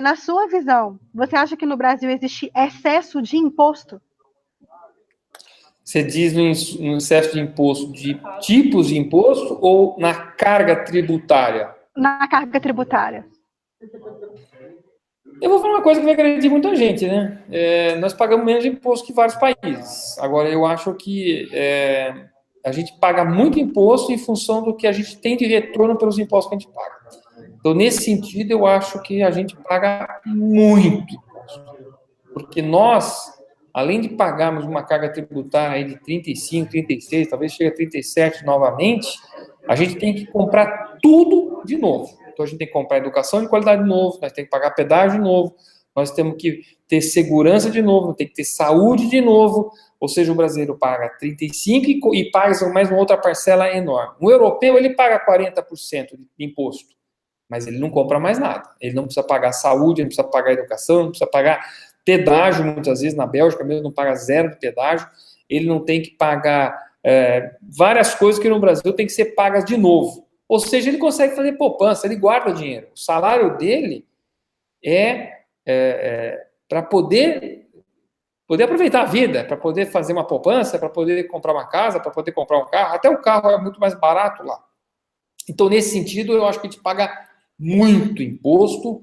na sua visão, você acha que no Brasil existe excesso de imposto?
Você diz no excesso de imposto de tipos de imposto ou na carga tributária?
Na carga tributária.
Eu vou falar uma coisa que vai agredir muita gente, né? Nós pagamos menos imposto que vários países. Agora, eu acho que a gente paga muito imposto em função do que a gente tem de retorno pelos impostos que a gente paga. Então, nesse sentido, eu acho que a gente paga muito imposto. Porque nós, além de pagarmos uma carga tributária aí de 35, 36, talvez chegue a 37 novamente, a gente tem que comprar tudo de novo. Então, a gente tem que comprar educação de qualidade de novo, nós temos que pagar pedágio de novo, nós temos que ter segurança de novo, tem que ter saúde de novo, ou seja, o brasileiro paga 35% e paga mais uma outra parcela enorme. O europeu, ele paga 40% de imposto, mas ele não compra mais nada. Ele não precisa pagar saúde, ele não precisa pagar educação, ele não precisa pagar pedágio, muitas vezes, na Bélgica mesmo, não paga 0 de pedágio, ele não tem que pagar várias coisas que no Brasil tem que ser pagas de novo. Ou seja, ele consegue fazer poupança, ele guarda o dinheiro. O salário dele para poder aproveitar a vida, para poder fazer uma poupança, para poder comprar uma casa, para poder comprar um carro. Até o carro é muito mais barato lá. Então, nesse sentido, eu acho que a gente paga muito imposto,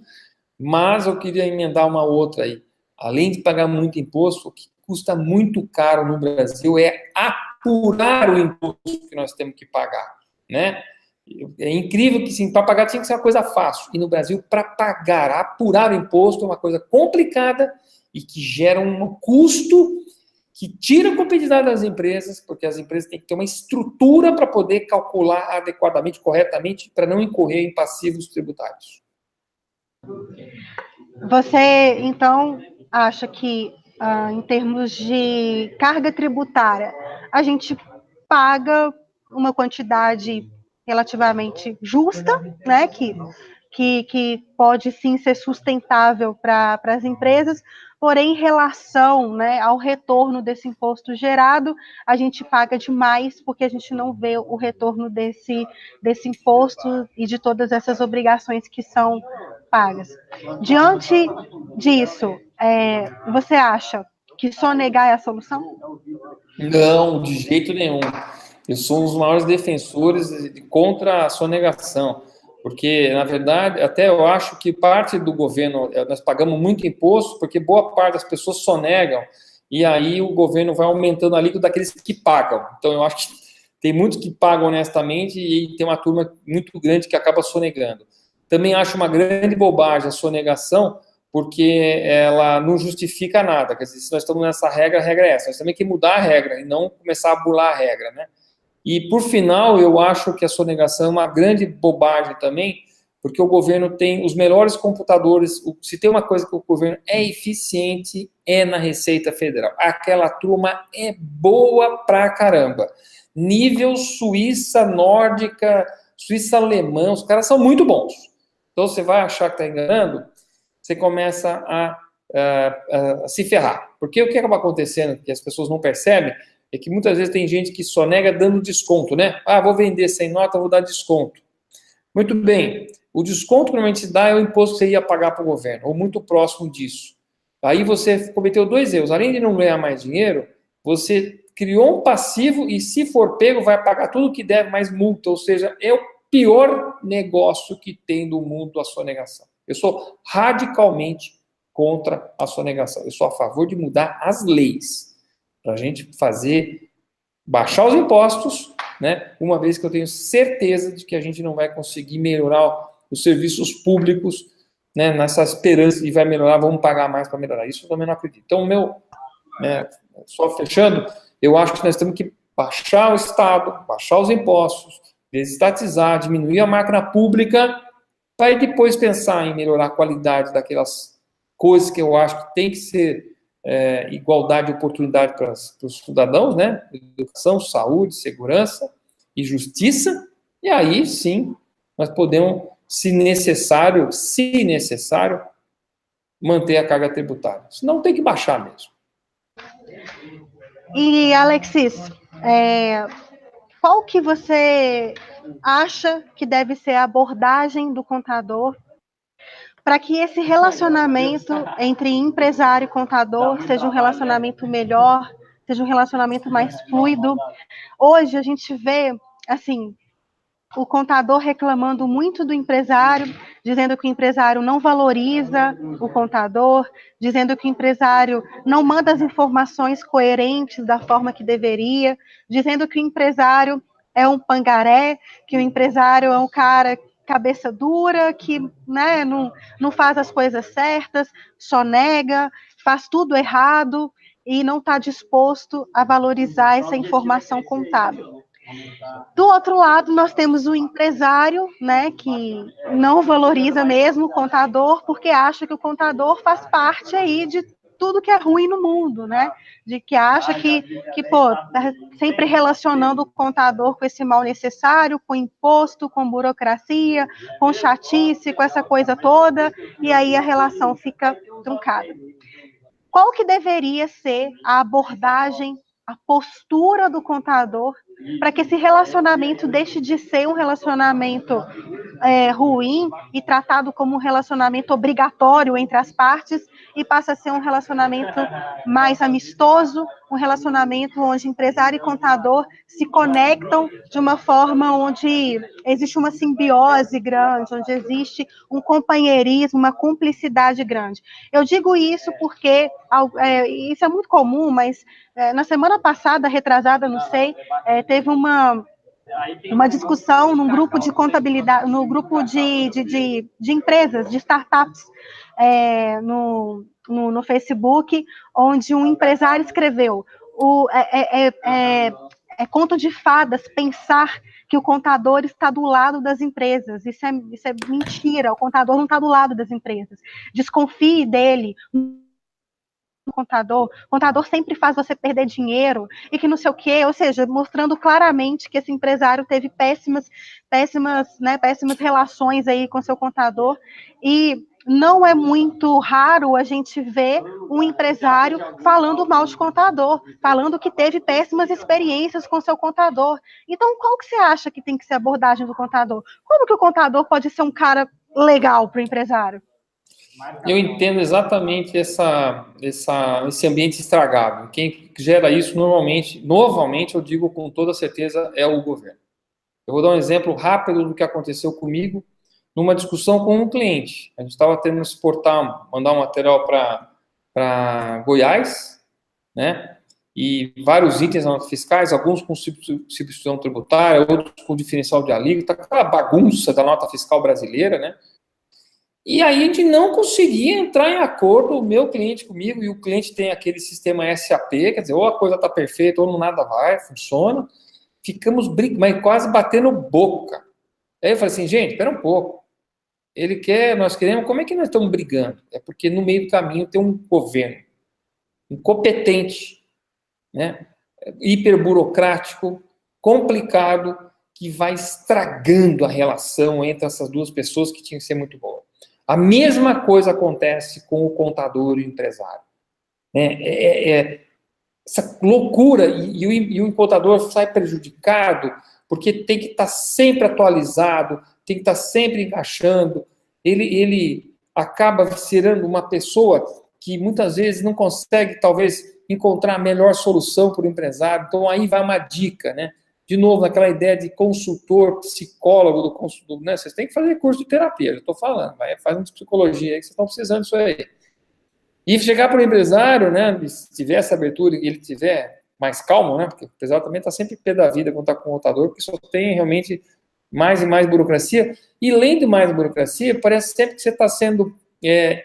mas eu queria emendar uma outra aí. Além de pagar muito imposto, o que custa muito caro no Brasil é apurar o imposto que nós temos que pagar, né? É incrível que, sim, para pagar tinha que ser uma coisa fácil. E no Brasil, para pagar, apurar o imposto é uma coisa complicada e que gera um custo que tira a competitividade das empresas, porque as empresas têm que ter uma estrutura para poder calcular adequadamente, corretamente, para não incorrer em passivos tributários.
Você, então, acha que, em termos de carga tributária, a gente paga uma quantidade relativamente justa, né, que pode sim ser sustentável para as empresas, porém, em relação, né, ao retorno desse imposto gerado, a gente paga demais, porque a gente não vê o retorno desse imposto e de todas essas obrigações que são pagas. Diante disso, você acha que sonegar é a solução?
Não, de jeito nenhum. Eu sou um dos maiores defensores contra a sonegação, porque, na verdade, até eu acho que parte do governo, nós pagamos muito imposto, porque boa parte das pessoas sonegam, e aí o governo vai aumentando a alíquota daqueles que pagam. Então, eu acho que tem muitos que pagam honestamente e tem uma turma muito grande que acaba sonegando. Também acho uma grande bobagem a sonegação, porque ela não justifica nada. Quer dizer, se nós estamos nessa regra, a regra é essa. Nós temos que mudar a regra e não começar a bular a regra, né? E, por final, eu acho que a sonegação é uma grande bobagem também, porque o governo tem os melhores computadores. Se tem uma coisa que o governo é eficiente, é na Receita Federal. Aquela turma é boa pra caramba. Nível Suíça nórdica, Suíça alemã, os caras são muito bons. Então, você vai achar que está enganando, você começa a se ferrar. Porque o que acaba acontecendo, que as pessoas não percebem, é que muitas vezes tem gente que sonega dando desconto, né? Ah, vou vender sem nota, vou dar desconto. Muito bem. O desconto que normalmente se dá é o imposto que você ia pagar para o governo, ou muito próximo disso. Aí você cometeu 2 erros. Além de não ganhar mais dinheiro, você criou um passivo e, se for pego, vai pagar tudo que deve mais multa. Ou seja, é o pior negócio que tem do mundo a sonegação. Eu sou radicalmente contra a sonegação. Eu sou a favor de mudar as leis para a gente baixar os impostos, né? Uma vez que eu tenho certeza de que a gente não vai conseguir melhorar os serviços públicos, né? Nessa esperança de vai melhorar, vamos pagar mais para melhorar. Isso eu também não acredito. Então, só fechando, eu acho que nós temos que baixar o Estado, baixar os impostos, desestatizar, diminuir a máquina pública, para depois pensar em melhorar a qualidade daquelas coisas que eu acho que tem que ser igualdade de oportunidade para os cidadãos, né? Educação, saúde, segurança e justiça. E aí, sim, nós podemos, se necessário, manter a carga tributária. Senão tem que baixar mesmo.
E, Alexis, qual que você acha que deve ser a abordagem do contador para que esse relacionamento entre empresário e contador seja um relacionamento melhor, seja um relacionamento mais fluido? Hoje a gente vê, assim, o contador reclamando muito do empresário, dizendo que o empresário não valoriza o contador, dizendo que o empresário não manda as informações coerentes da forma que deveria, dizendo que o empresário é um pangaré, que o empresário é um cara cabeça dura, que, né, não faz as coisas certas, só nega, faz tudo errado e não está disposto a valorizar essa informação contábil. Do outro lado, nós temos o empresário, né, que não valoriza mesmo o contador, porque acha que o contador faz parte aí de tudo que é ruim no mundo, né? De que acha que tá sempre relacionando o contador com esse mal necessário, com imposto, com burocracia, com chatice, com essa coisa toda, e aí a relação fica truncada. Qual que deveria ser a abordagem, a postura do contador para que esse relacionamento deixe de ser um relacionamento ruim e tratado como um relacionamento obrigatório entre as partes e passa a ser um relacionamento mais amistoso, um relacionamento onde empresário e contador se conectam de uma forma onde existe uma simbiose grande, onde existe um companheirismo, uma cumplicidade grande. Eu digo isso porque isso é muito comum, mas na semana passada, retrasada, não sei, teve uma discussão num grupo de contabilidade, no grupo de empresas, de startups, no Facebook, onde um empresário escreveu: é conto de fadas pensar que o contador está do lado das empresas. Isso é mentira, o contador não está do lado das empresas. Desconfie dele. O contador sempre faz você perder dinheiro e que não sei o quê, ou seja, mostrando claramente que esse empresário teve péssimas relações aí com seu contador, e não é muito raro a gente ver um empresário falando mal de contador, falando que teve péssimas experiências com seu contador. Então, qual que você acha que tem que ser a abordagem do contador? Como que o contador pode ser um cara legal para o empresário?
Eu entendo exatamente esse ambiente estragável. Quem gera isso novamente, eu digo com toda certeza, é o governo. Eu vou dar um exemplo rápido do que aconteceu comigo numa discussão com um cliente. A gente estava tendo que exportar, mandar um material para Goiás, né? E vários itens fiscais, alguns com substituição tributária, outros com diferencial de alíquota, aquela bagunça da nota fiscal brasileira, né? E aí a gente não conseguia entrar em acordo, o meu cliente comigo, e o cliente tem aquele sistema SAP, quer dizer, ou a coisa está perfeita, ou nada vai, funciona. Ficamos mas quase batendo boca. Aí eu falei assim, gente, espera um pouco. Ele quer, nós queremos, como é que nós estamos brigando? É porque no meio do caminho tem um governo incompetente, né? Hiperburocrático, complicado, que vai estragando a relação entre essas duas pessoas que tinham que ser muito boa. A mesma coisa acontece com o contador e o empresário. Essa loucura, e o contador sai prejudicado, porque tem que estar sempre atualizado, tem que estar sempre encaixando. Ele acaba virando uma pessoa que muitas vezes não consegue, talvez, encontrar a melhor solução para o empresário. Então, aí vai uma dica, né? De novo, naquela ideia de consultor, psicólogo do consultor, né? Vocês têm que fazer curso de terapia, já estou falando, vai fazendo psicologia aí, que vocês estão precisando disso aí. E chegar para o empresário, né? Se tiver essa abertura e ele tiver mais calmo, né? Porque o empresário também está sempre pé da vida quando está com o contador, porque só tem realmente mais e mais burocracia. E além de mais burocracia, parece sempre que você está sendo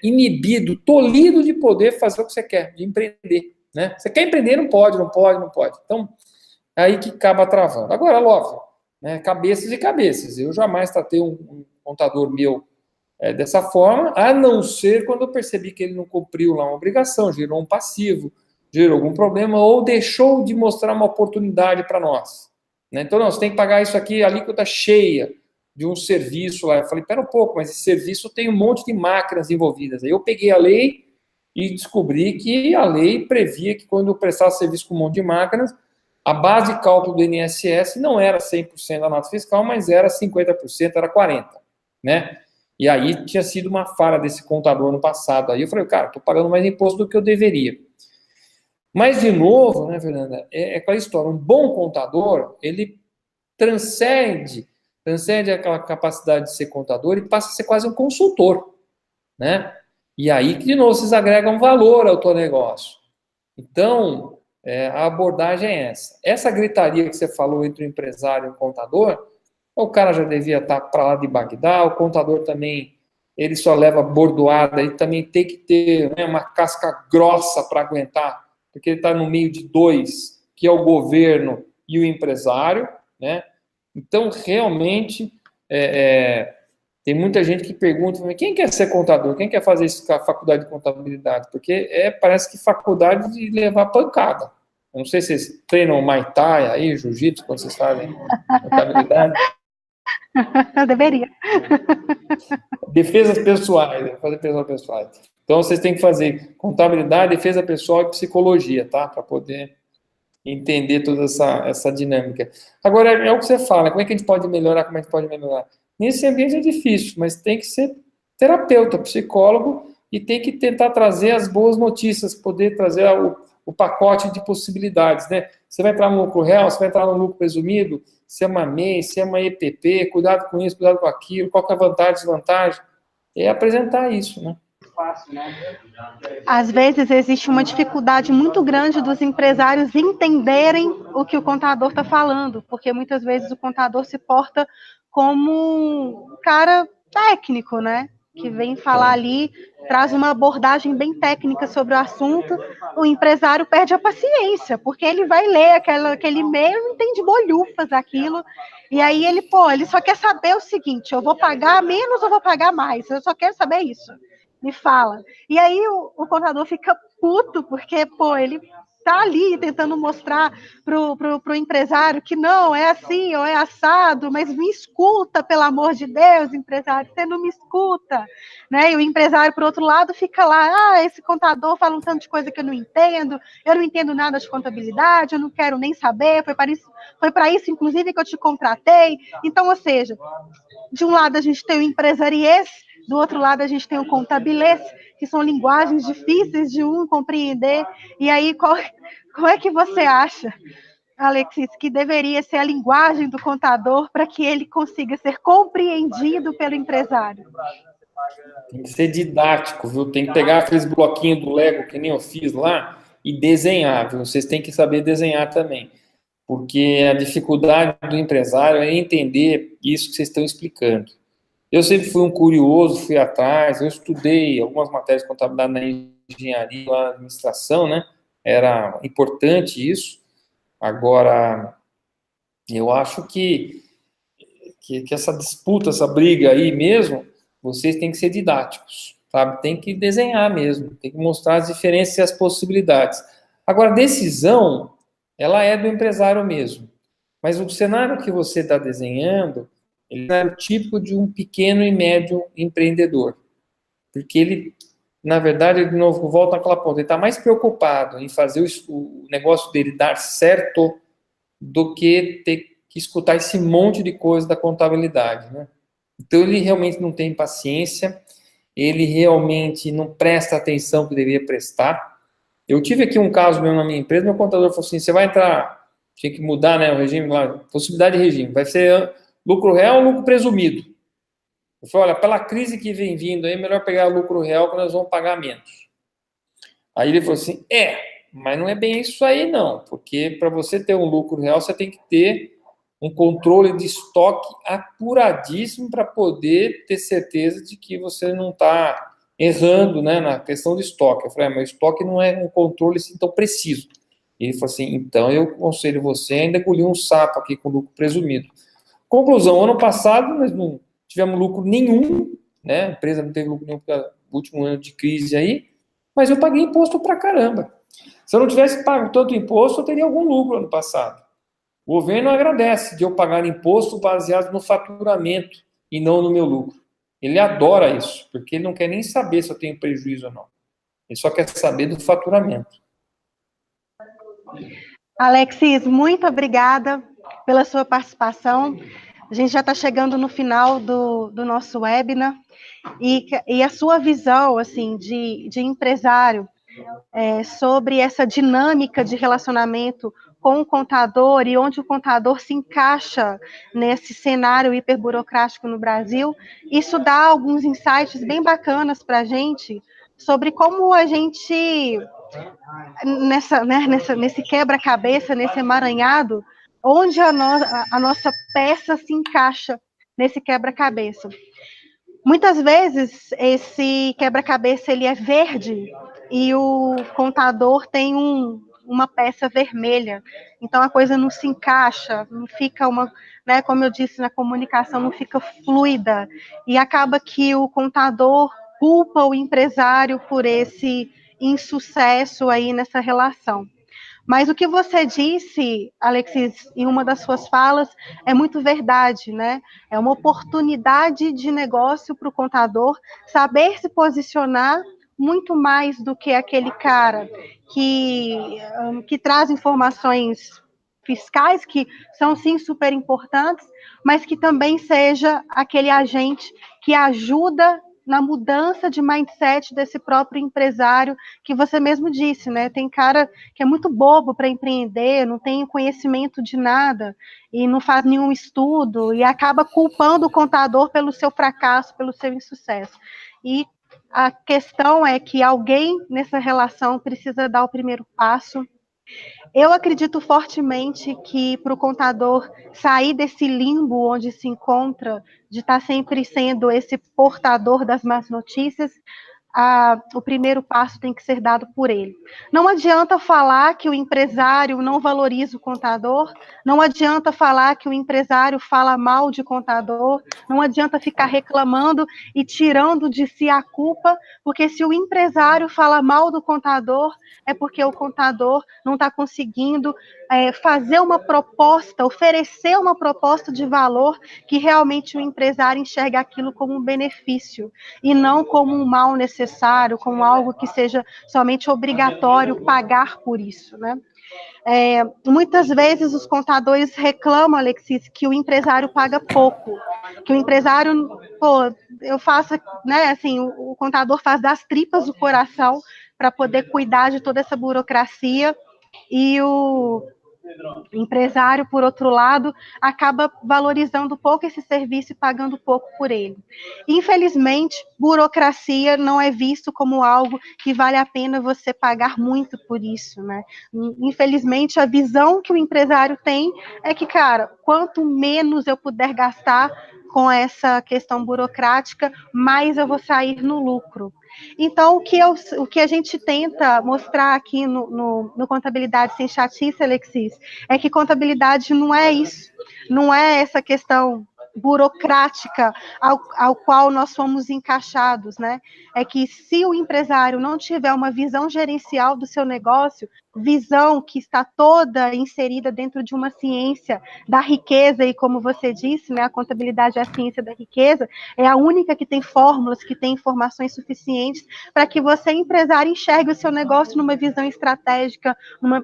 inibido, tolhido de poder fazer o que você quer, de empreender, né? Você quer empreender, não pode. Então, é aí que acaba travando. Agora, óbvio, né, cabeças e cabeças. Eu jamais tratei um contador meu dessa forma, a não ser quando eu percebi que ele não cumpriu lá uma obrigação, gerou um passivo, gerou algum problema, ou deixou de mostrar uma oportunidade para nós. Né? Então, não, você tem que pagar isso aqui, a alíquota cheia de um serviço lá. Eu falei, pera um pouco, mas esse serviço tem um monte de máquinas envolvidas. Aí eu peguei a lei e descobri que a lei previa que quando eu prestasse serviço com um monte de máquinas, a base de cálculo do INSS não era 100% da nota fiscal, mas era 50%, era 40%, né? E aí tinha sido uma falha desse contador no passado. Aí eu falei, cara, estou pagando mais imposto do que eu deveria. Mas, de novo, né, Fernanda, é aquela história, um bom contador, ele transcende aquela capacidade de ser contador e passa a ser quase um consultor, né? E aí, de novo, vocês agregam valor ao teu negócio. Então, a abordagem é essa. Essa gritaria que você falou entre o empresário e o contador, o cara já devia estar para lá de Bagdá, o contador também, ele só leva bordoada, ele também tem que ter, né, uma casca grossa para aguentar, porque ele está no meio de dois, que é o governo e o empresário, né? Então, realmente, tem muita gente que pergunta, quem quer ser contador? Quem quer fazer isso com a faculdade de contabilidade? Porque parece que faculdade de levar pancada. Eu não sei se vocês treinam Muay Thai aí, Jiu-Jitsu, quando vocês fazem contabilidade.
Eu deveria.
Defesas pessoais, fazer defesas pessoais. Então, vocês têm que fazer contabilidade, defesa pessoal e psicologia, tá? Para poder entender toda essa dinâmica. Agora, é o que você fala, como é que a gente pode melhorar, como é que pode melhorar? Nesse ambiente é difícil, mas tem que ser terapeuta, psicólogo, e tem que tentar trazer as boas notícias, poder trazer o pacote de possibilidades, né? Você vai entrar no lucro real, você vai entrar no lucro presumido, se é uma MEI, se é uma EPP, cuidado com isso, cuidado com aquilo, qual que é a vantagem, desvantagem, é apresentar isso, né?
Às vezes existe uma dificuldade muito grande dos empresários entenderem o que o contador está falando, porque muitas vezes o contador se porta como um cara técnico, né? Que vem falar ali, traz uma abordagem bem técnica sobre o assunto, o empresário perde a paciência, porque ele vai ler aquele e-mail, não entende bolhufas aquilo, e aí ele só quer saber o seguinte, eu vou pagar menos ou vou pagar mais? Eu só quero saber isso. Me fala. E aí o contador fica puto, porque, ele está ali tentando mostrar para o empresário que não, é assim ou é assado, mas me escuta, pelo amor de Deus, empresário, você não me escuta, né? E o empresário, por outro lado, fica lá, esse contador fala um tanto de coisa que eu não entendo nada de contabilidade, eu não quero nem saber, foi para isso, inclusive, que eu te contratei. Então, ou seja, de um lado a gente tem o empresariês, do outro lado a gente tem o contabilês, que são linguagens difíceis de um compreender. E aí, qual é que você acha, Alexis, que deveria ser a linguagem do contador para que ele consiga ser compreendido pelo empresário?
Tem que ser didático, viu? Tem que pegar aqueles bloquinhos do Lego que nem eu fiz lá e desenhar, viu? Vocês têm que saber desenhar também, porque a dificuldade do empresário é entender isso que vocês estão explicando. Eu sempre fui um curioso, fui atrás, eu estudei algumas matérias de contabilidade na engenharia, na administração, né? Era importante isso. Agora, eu acho que essa disputa, essa briga aí mesmo, vocês têm que ser didáticos, sabe? Tem que desenhar mesmo, tem que mostrar as diferenças e as possibilidades. Agora, a decisão, ela é do empresário mesmo. Mas o cenário que você está desenhando, ele é o típico de um pequeno e médio empreendedor. Porque ele, na verdade, de novo, volta àquela ponta, ele está mais preocupado em fazer o negócio dele dar certo do que ter que escutar esse monte de coisa da contabilidade, né? Então, ele realmente não tem paciência, ele realmente não presta atenção que deveria prestar. Eu tive aqui um caso mesmo na minha empresa, meu contador falou assim, você vai entrar, tinha que mudar, né, o regime lá, possibilidade de regime, vai ser lucro real ou lucro presumido? Eu falei, olha, pela crise que vem vindo aí, é melhor pegar lucro real que nós vamos pagar menos. Aí ele falou assim, mas não é bem isso aí não, porque para você ter um lucro real, você tem que ter um controle de estoque apuradíssimo para poder ter certeza de que você não está errando, né, na questão de estoque. Eu falei, mas estoque não é um controle assim tão preciso. E ele falou assim, então eu aconselho você a ainda engolir um sapo aqui com lucro presumido. Conclusão, ano passado nós não tivemos lucro nenhum, né, a empresa não teve lucro nenhum porque o último ano de crise aí, mas eu paguei imposto pra caramba. Se eu não tivesse pago tanto imposto, eu teria algum lucro ano passado. O governo agradece de eu pagar imposto baseado no faturamento e não no meu lucro. Ele adora isso, porque ele não quer nem saber se eu tenho prejuízo ou não. Ele só quer saber do faturamento.
Alexis, muito obrigada pela sua participação. A gente já está chegando no final do nosso webinar e a sua visão assim, de empresário sobre essa dinâmica de relacionamento com o contador e onde o contador se encaixa nesse cenário hiperburocrático no Brasil, isso dá alguns insights bem bacanas para a gente sobre como a gente, nesse quebra-cabeça, nesse emaranhado, onde a nossa peça se encaixa nesse quebra-cabeça. Muitas vezes, esse quebra-cabeça ele é verde e o contador tem uma peça vermelha. Então, a coisa não se encaixa, não fica né, como eu disse na comunicação, não fica fluida. E acaba que o contador culpa o empresário por esse insucesso aí nessa relação. Mas o que você disse, Alexis, em uma das suas falas, é muito verdade, né? É uma oportunidade de negócio para o contador saber se posicionar muito mais do que aquele cara que traz informações fiscais, que são sim super importantes, mas que também seja aquele agente que ajuda na mudança de mindset desse próprio empresário, que você mesmo disse, né? Tem cara que é muito bobo para empreender, não tem conhecimento de nada, e não faz nenhum estudo, e acaba culpando o contador pelo seu fracasso, pelo seu insucesso. E a questão é que alguém nessa relação precisa dar o primeiro passo. Eu acredito fortemente que para o contador sair desse limbo onde se encontra, de estar sempre sendo esse portador das más notícias, o primeiro passo tem que ser dado por ele. Não adianta falar que o empresário não valoriza o contador, não adianta falar que o empresário fala mal de contador, não adianta ficar reclamando e tirando de si a culpa, porque se o empresário fala mal do contador, é porque o contador não está conseguindo fazer uma proposta, oferecer uma proposta de valor que realmente o empresário enxerga aquilo como um benefício, e não como um mal necessário, como algo que seja somente obrigatório pagar por isso, né? Muitas vezes os contadores reclamam, Alexis, que o empresário paga pouco, que o empresário, eu faço, né, assim, o contador faz das tripas o coração para poder cuidar de toda essa burocracia, e o empresário, por outro lado, acaba valorizando pouco esse serviço e pagando pouco por ele. Infelizmente, burocracia não é visto como algo que vale a pena você pagar muito por isso, né? Infelizmente, a visão que o empresário tem é que, cara, quanto menos eu puder gastar com essa questão burocrática, mais eu vou sair no lucro. Então, o que a gente tenta mostrar aqui no Contabilidade Sem Chatice, Alexis, é que contabilidade não é isso, não é essa questão burocrática ao qual nós fomos encaixados, né? É que se o empresário não tiver uma visão gerencial do seu negócio, visão que está toda inserida dentro de uma ciência da riqueza, e como você disse, né, a contabilidade é a ciência da riqueza, é a única que tem fórmulas, que tem informações suficientes para que você, empresário, enxergue o seu negócio numa visão estratégica, numa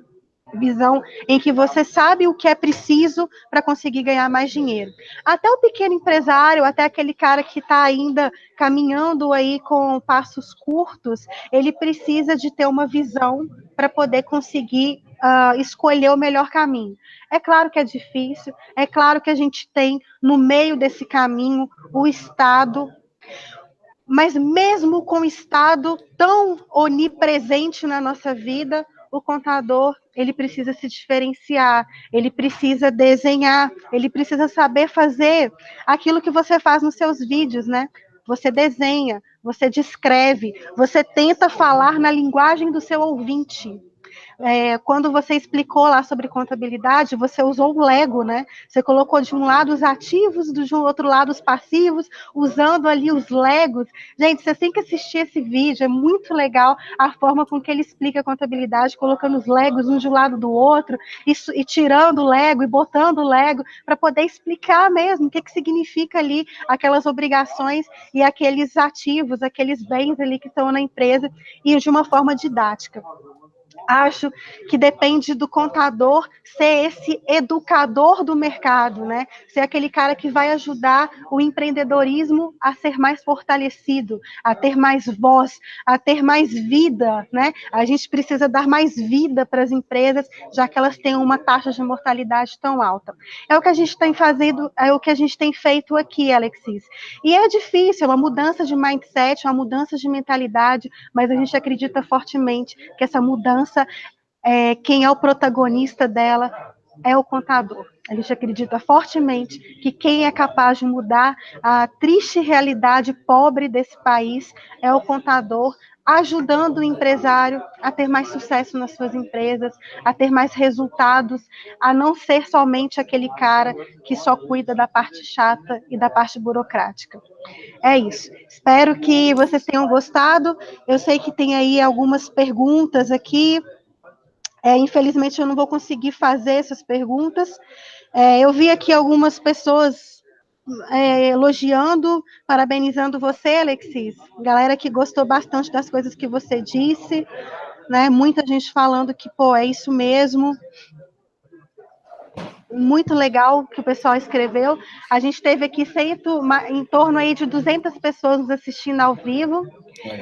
visão em que você sabe o que é preciso para conseguir ganhar mais dinheiro. Até o pequeno empresário, até aquele cara que está ainda caminhando aí com passos curtos, ele precisa de ter uma visão para poder conseguir escolher o melhor caminho. É claro que é difícil, é claro que a gente tem no meio desse caminho o Estado, mas mesmo com o Estado tão onipresente na nossa vida, o contador, ele precisa se diferenciar, ele precisa desenhar, ele precisa saber fazer aquilo que você faz nos seus vídeos, né? Você desenha, você descreve, você tenta falar na linguagem do seu ouvinte. Quando você explicou lá sobre contabilidade, você usou o Lego, né? Você colocou de um lado os ativos, de um outro lado os passivos, usando ali os Legos. Gente, você tem que assistir esse vídeo, é muito legal a forma com que ele explica a contabilidade, colocando os Legos um de um lado do outro, e tirando o Lego e botando o Lego, para poder explicar mesmo o que significa ali aquelas obrigações e aqueles ativos, aqueles bens ali que estão na empresa, e de uma forma didática. Acho que depende do contador ser esse educador do mercado, né? Ser aquele cara que vai ajudar o empreendedorismo a ser mais fortalecido, a ter mais voz, a ter mais vida, né? A gente precisa dar mais vida para as empresas, já que elas têm uma taxa de mortalidade tão alta. É o que a gente tem fazendo, é o que a gente tem feito aqui, Alexis. E é difícil, é uma mudança de mindset, uma mudança de mentalidade, mas a gente acredita fortemente que essa mudança, quem é o protagonista dela é o contador. A gente acredita fortemente que quem é capaz de mudar a triste realidade pobre desse país é o contador, ajudando o empresário a ter mais sucesso nas suas empresas, a ter mais resultados, a não ser somente aquele cara que só cuida da parte chata e da parte burocrática. É isso. Espero que vocês tenham gostado. Eu sei que tem aí algumas perguntas aqui. Infelizmente, eu não vou conseguir fazer essas perguntas. Eu vi aqui algumas pessoas elogiando, parabenizando você, Alexis. Galera que gostou bastante das coisas que você disse, né? Muita gente falando que, é isso mesmo. Muito legal que o pessoal escreveu. A gente teve aqui em torno aí de 200 pessoas nos assistindo ao vivo.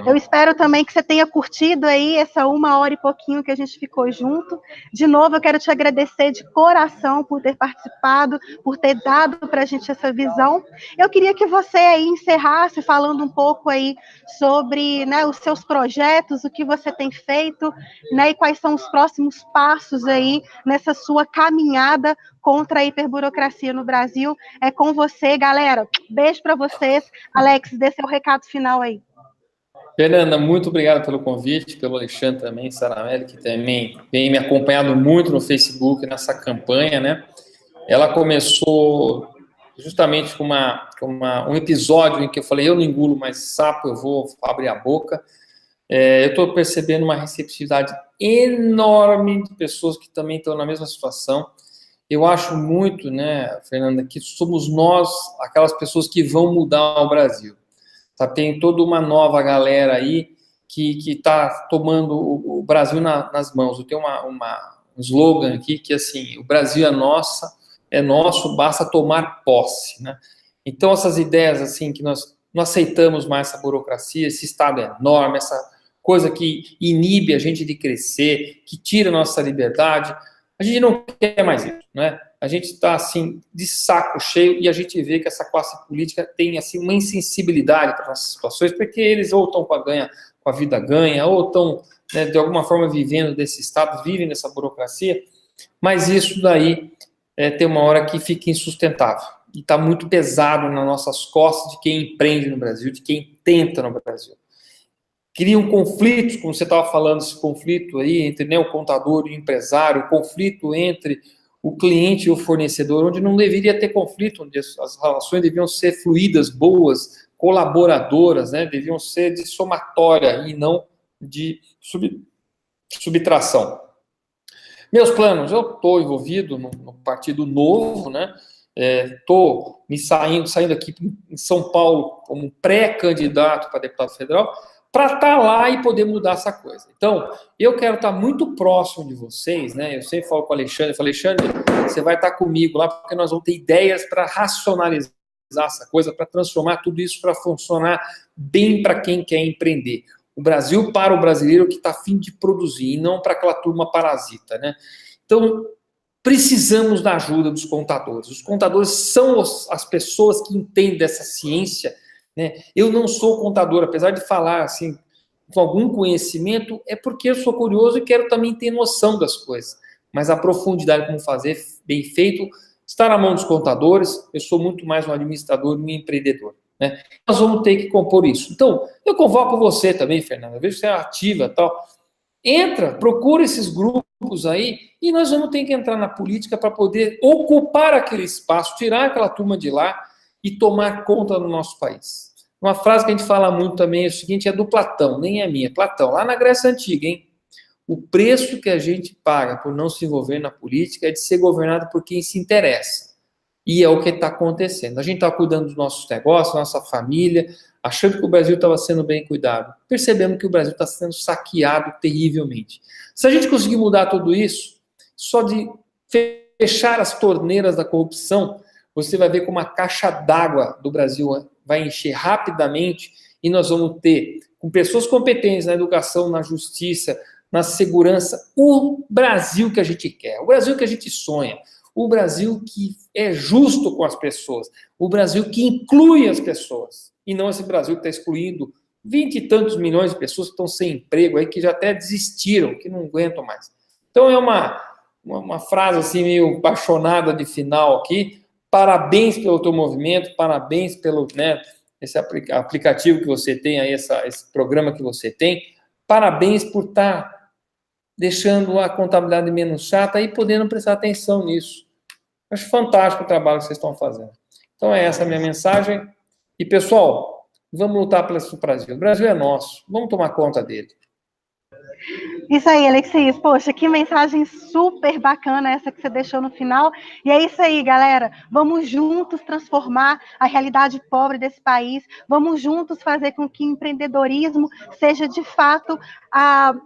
Eu espero também que você tenha curtido aí essa 1 hora e pouquinho que a gente ficou junto. De novo, eu quero te agradecer de coração por ter participado, por ter dado para a gente essa visão. Eu queria que você aí encerrasse falando um pouco aí sobre, né, os seus projetos, o que você tem feito, né, e quais são os próximos passos aí nessa sua caminhada contra a hiperburocracia no Brasil. É com você, galera. Beijo para vocês. Alex, dê seu recado final aí.
Fernanda, muito obrigado pelo convite, pelo Alexandre também, Saramelli, que também vem me acompanhando muito no Facebook nessa campanha, né? Ela começou justamente com um episódio em que eu falei, eu não engulo mais sapo, eu vou abrir a boca. Eu estou percebendo uma receptividade enorme de pessoas que também estão na mesma situação. Eu acho muito, né, Fernanda, que somos nós, aquelas pessoas que vão mudar o Brasil. Tá, tem toda uma nova galera aí que está tomando o Brasil nas mãos. Eu tenho um slogan aqui que, assim, o Brasil é nosso, basta tomar posse, né? Então, essas ideias, assim, que nós não aceitamos mais essa burocracia, esse Estado é enorme, essa coisa que inibe a gente de crescer, que tira a nossa liberdade, a gente não quer mais isso, né? A gente está, assim, de saco cheio e a gente vê que essa classe política tem, assim, uma insensibilidade para essas situações, porque eles ou estão com a vida ganha, ou estão, né, de alguma forma, vivendo desse Estado, vivem nessa burocracia, mas isso daí tem uma hora que fica insustentável. E está muito pesado nas nossas costas de quem empreende no Brasil, de quem tenta no Brasil. Criam conflitos, como você estava falando, esse conflito aí entre, né, o contador e o empresário, o conflito entre o cliente e o fornecedor, onde não deveria ter conflito, onde as relações deviam ser fluídas, boas, colaboradoras, né, deviam ser de somatória e não de subtração. Meus planos, eu estou envolvido no Partido Novo, né, estou saindo aqui em São Paulo como pré-candidato para deputado federal, para estar lá e poder mudar essa coisa. Então, eu quero estar muito próximo de vocês, né? Eu sempre falo com o Alexandre, eu falo, Alexandre, você vai estar comigo lá, porque nós vamos ter ideias para racionalizar essa coisa, para transformar tudo isso para funcionar bem para quem quer empreender. O Brasil para o brasileiro que está a fim de produzir, e não para aquela turma parasita, né? Então, precisamos da ajuda dos contadores. Os contadores são as pessoas que entendem dessa ciência, né? Eu não sou contador, apesar de falar assim com algum conhecimento, é porque eu sou curioso e quero também ter noção das coisas. Mas a profundidade como fazer bem feito está na mão dos contadores. Eu sou muito mais um administrador e um empreendedor, né? Nós vamos ter que compor isso. Então, eu convoco você também, Fernanda. Vejo que você é ativa e tal. Entra, procura esses grupos aí e nós vamos ter que entrar na política para poder ocupar aquele espaço, tirar aquela turma de lá e tomar conta do nosso país. Uma frase que a gente fala muito também é o seguinte, é do Platão, nem é minha, Platão, lá na Grécia Antiga, hein? O preço que a gente paga por não se envolver na política é de ser governado por quem se interessa. E é o que está acontecendo. A gente está cuidando dos nossos negócios, da nossa família, achando que o Brasil estava sendo bem cuidado. Percebemos que o Brasil está sendo saqueado terrivelmente. Se a gente conseguir mudar tudo isso, só de fechar as torneiras da corrupção, você vai ver como a caixa d'água do Brasil vai encher rapidamente e nós vamos ter, com pessoas competentes na educação, na justiça, na segurança, o Brasil que a gente quer, o Brasil que a gente sonha, o Brasil que é justo com as pessoas, o Brasil que inclui as pessoas, e não esse Brasil que está excluindo 20 e tantos milhões de pessoas que estão sem emprego, aí, que já até desistiram, que não aguentam mais. Então é uma frase assim meio apaixonada de final aqui. Parabéns pelo teu movimento, parabéns pelo, né, esse aplicativo que você tem aí, esse programa que você tem. Parabéns por estar deixando a contabilidade menos chata e podendo prestar atenção nisso. Acho fantástico o trabalho que vocês estão fazendo. Então é essa a minha mensagem. E pessoal, vamos lutar pelo Brasil. O Brasil é nosso, vamos tomar conta dele.
Isso aí, Alexias. Poxa, que mensagem super bacana essa que você deixou no final. E é isso aí, galera. Vamos juntos transformar a realidade pobre desse país. Vamos juntos fazer com que o empreendedorismo seja, de fato,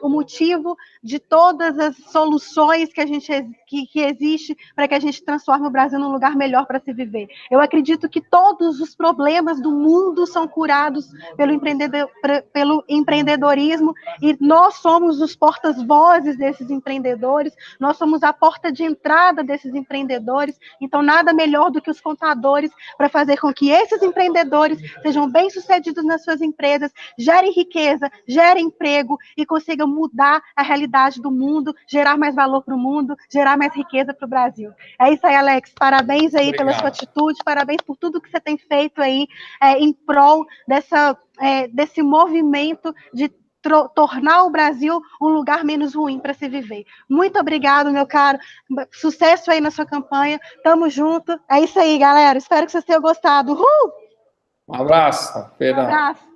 o motivo de todas as soluções que existe para que a gente transforme o Brasil num lugar melhor para se viver. Eu acredito que todos os problemas do mundo são curados pelo empreendedorismo e nós somos os portadores portas-vozes desses empreendedores, nós somos a porta de entrada desses empreendedores, então nada melhor do que os contadores para fazer com que esses empreendedores sejam bem-sucedidos nas suas empresas, gerem riqueza, gerem emprego e consigam mudar a realidade do mundo, gerar mais valor para o mundo, gerar mais riqueza para o Brasil. É isso aí, Alex. Parabéns aí pela sua atitude, parabéns por tudo que você tem feito aí em prol desse movimento de tornar o Brasil um lugar menos ruim para se viver. Muito obrigado, meu caro. Sucesso aí na sua campanha. Tamo junto. É isso aí, galera. Espero que vocês tenham gostado.
Um abraço, Fernanda.
Um abraço.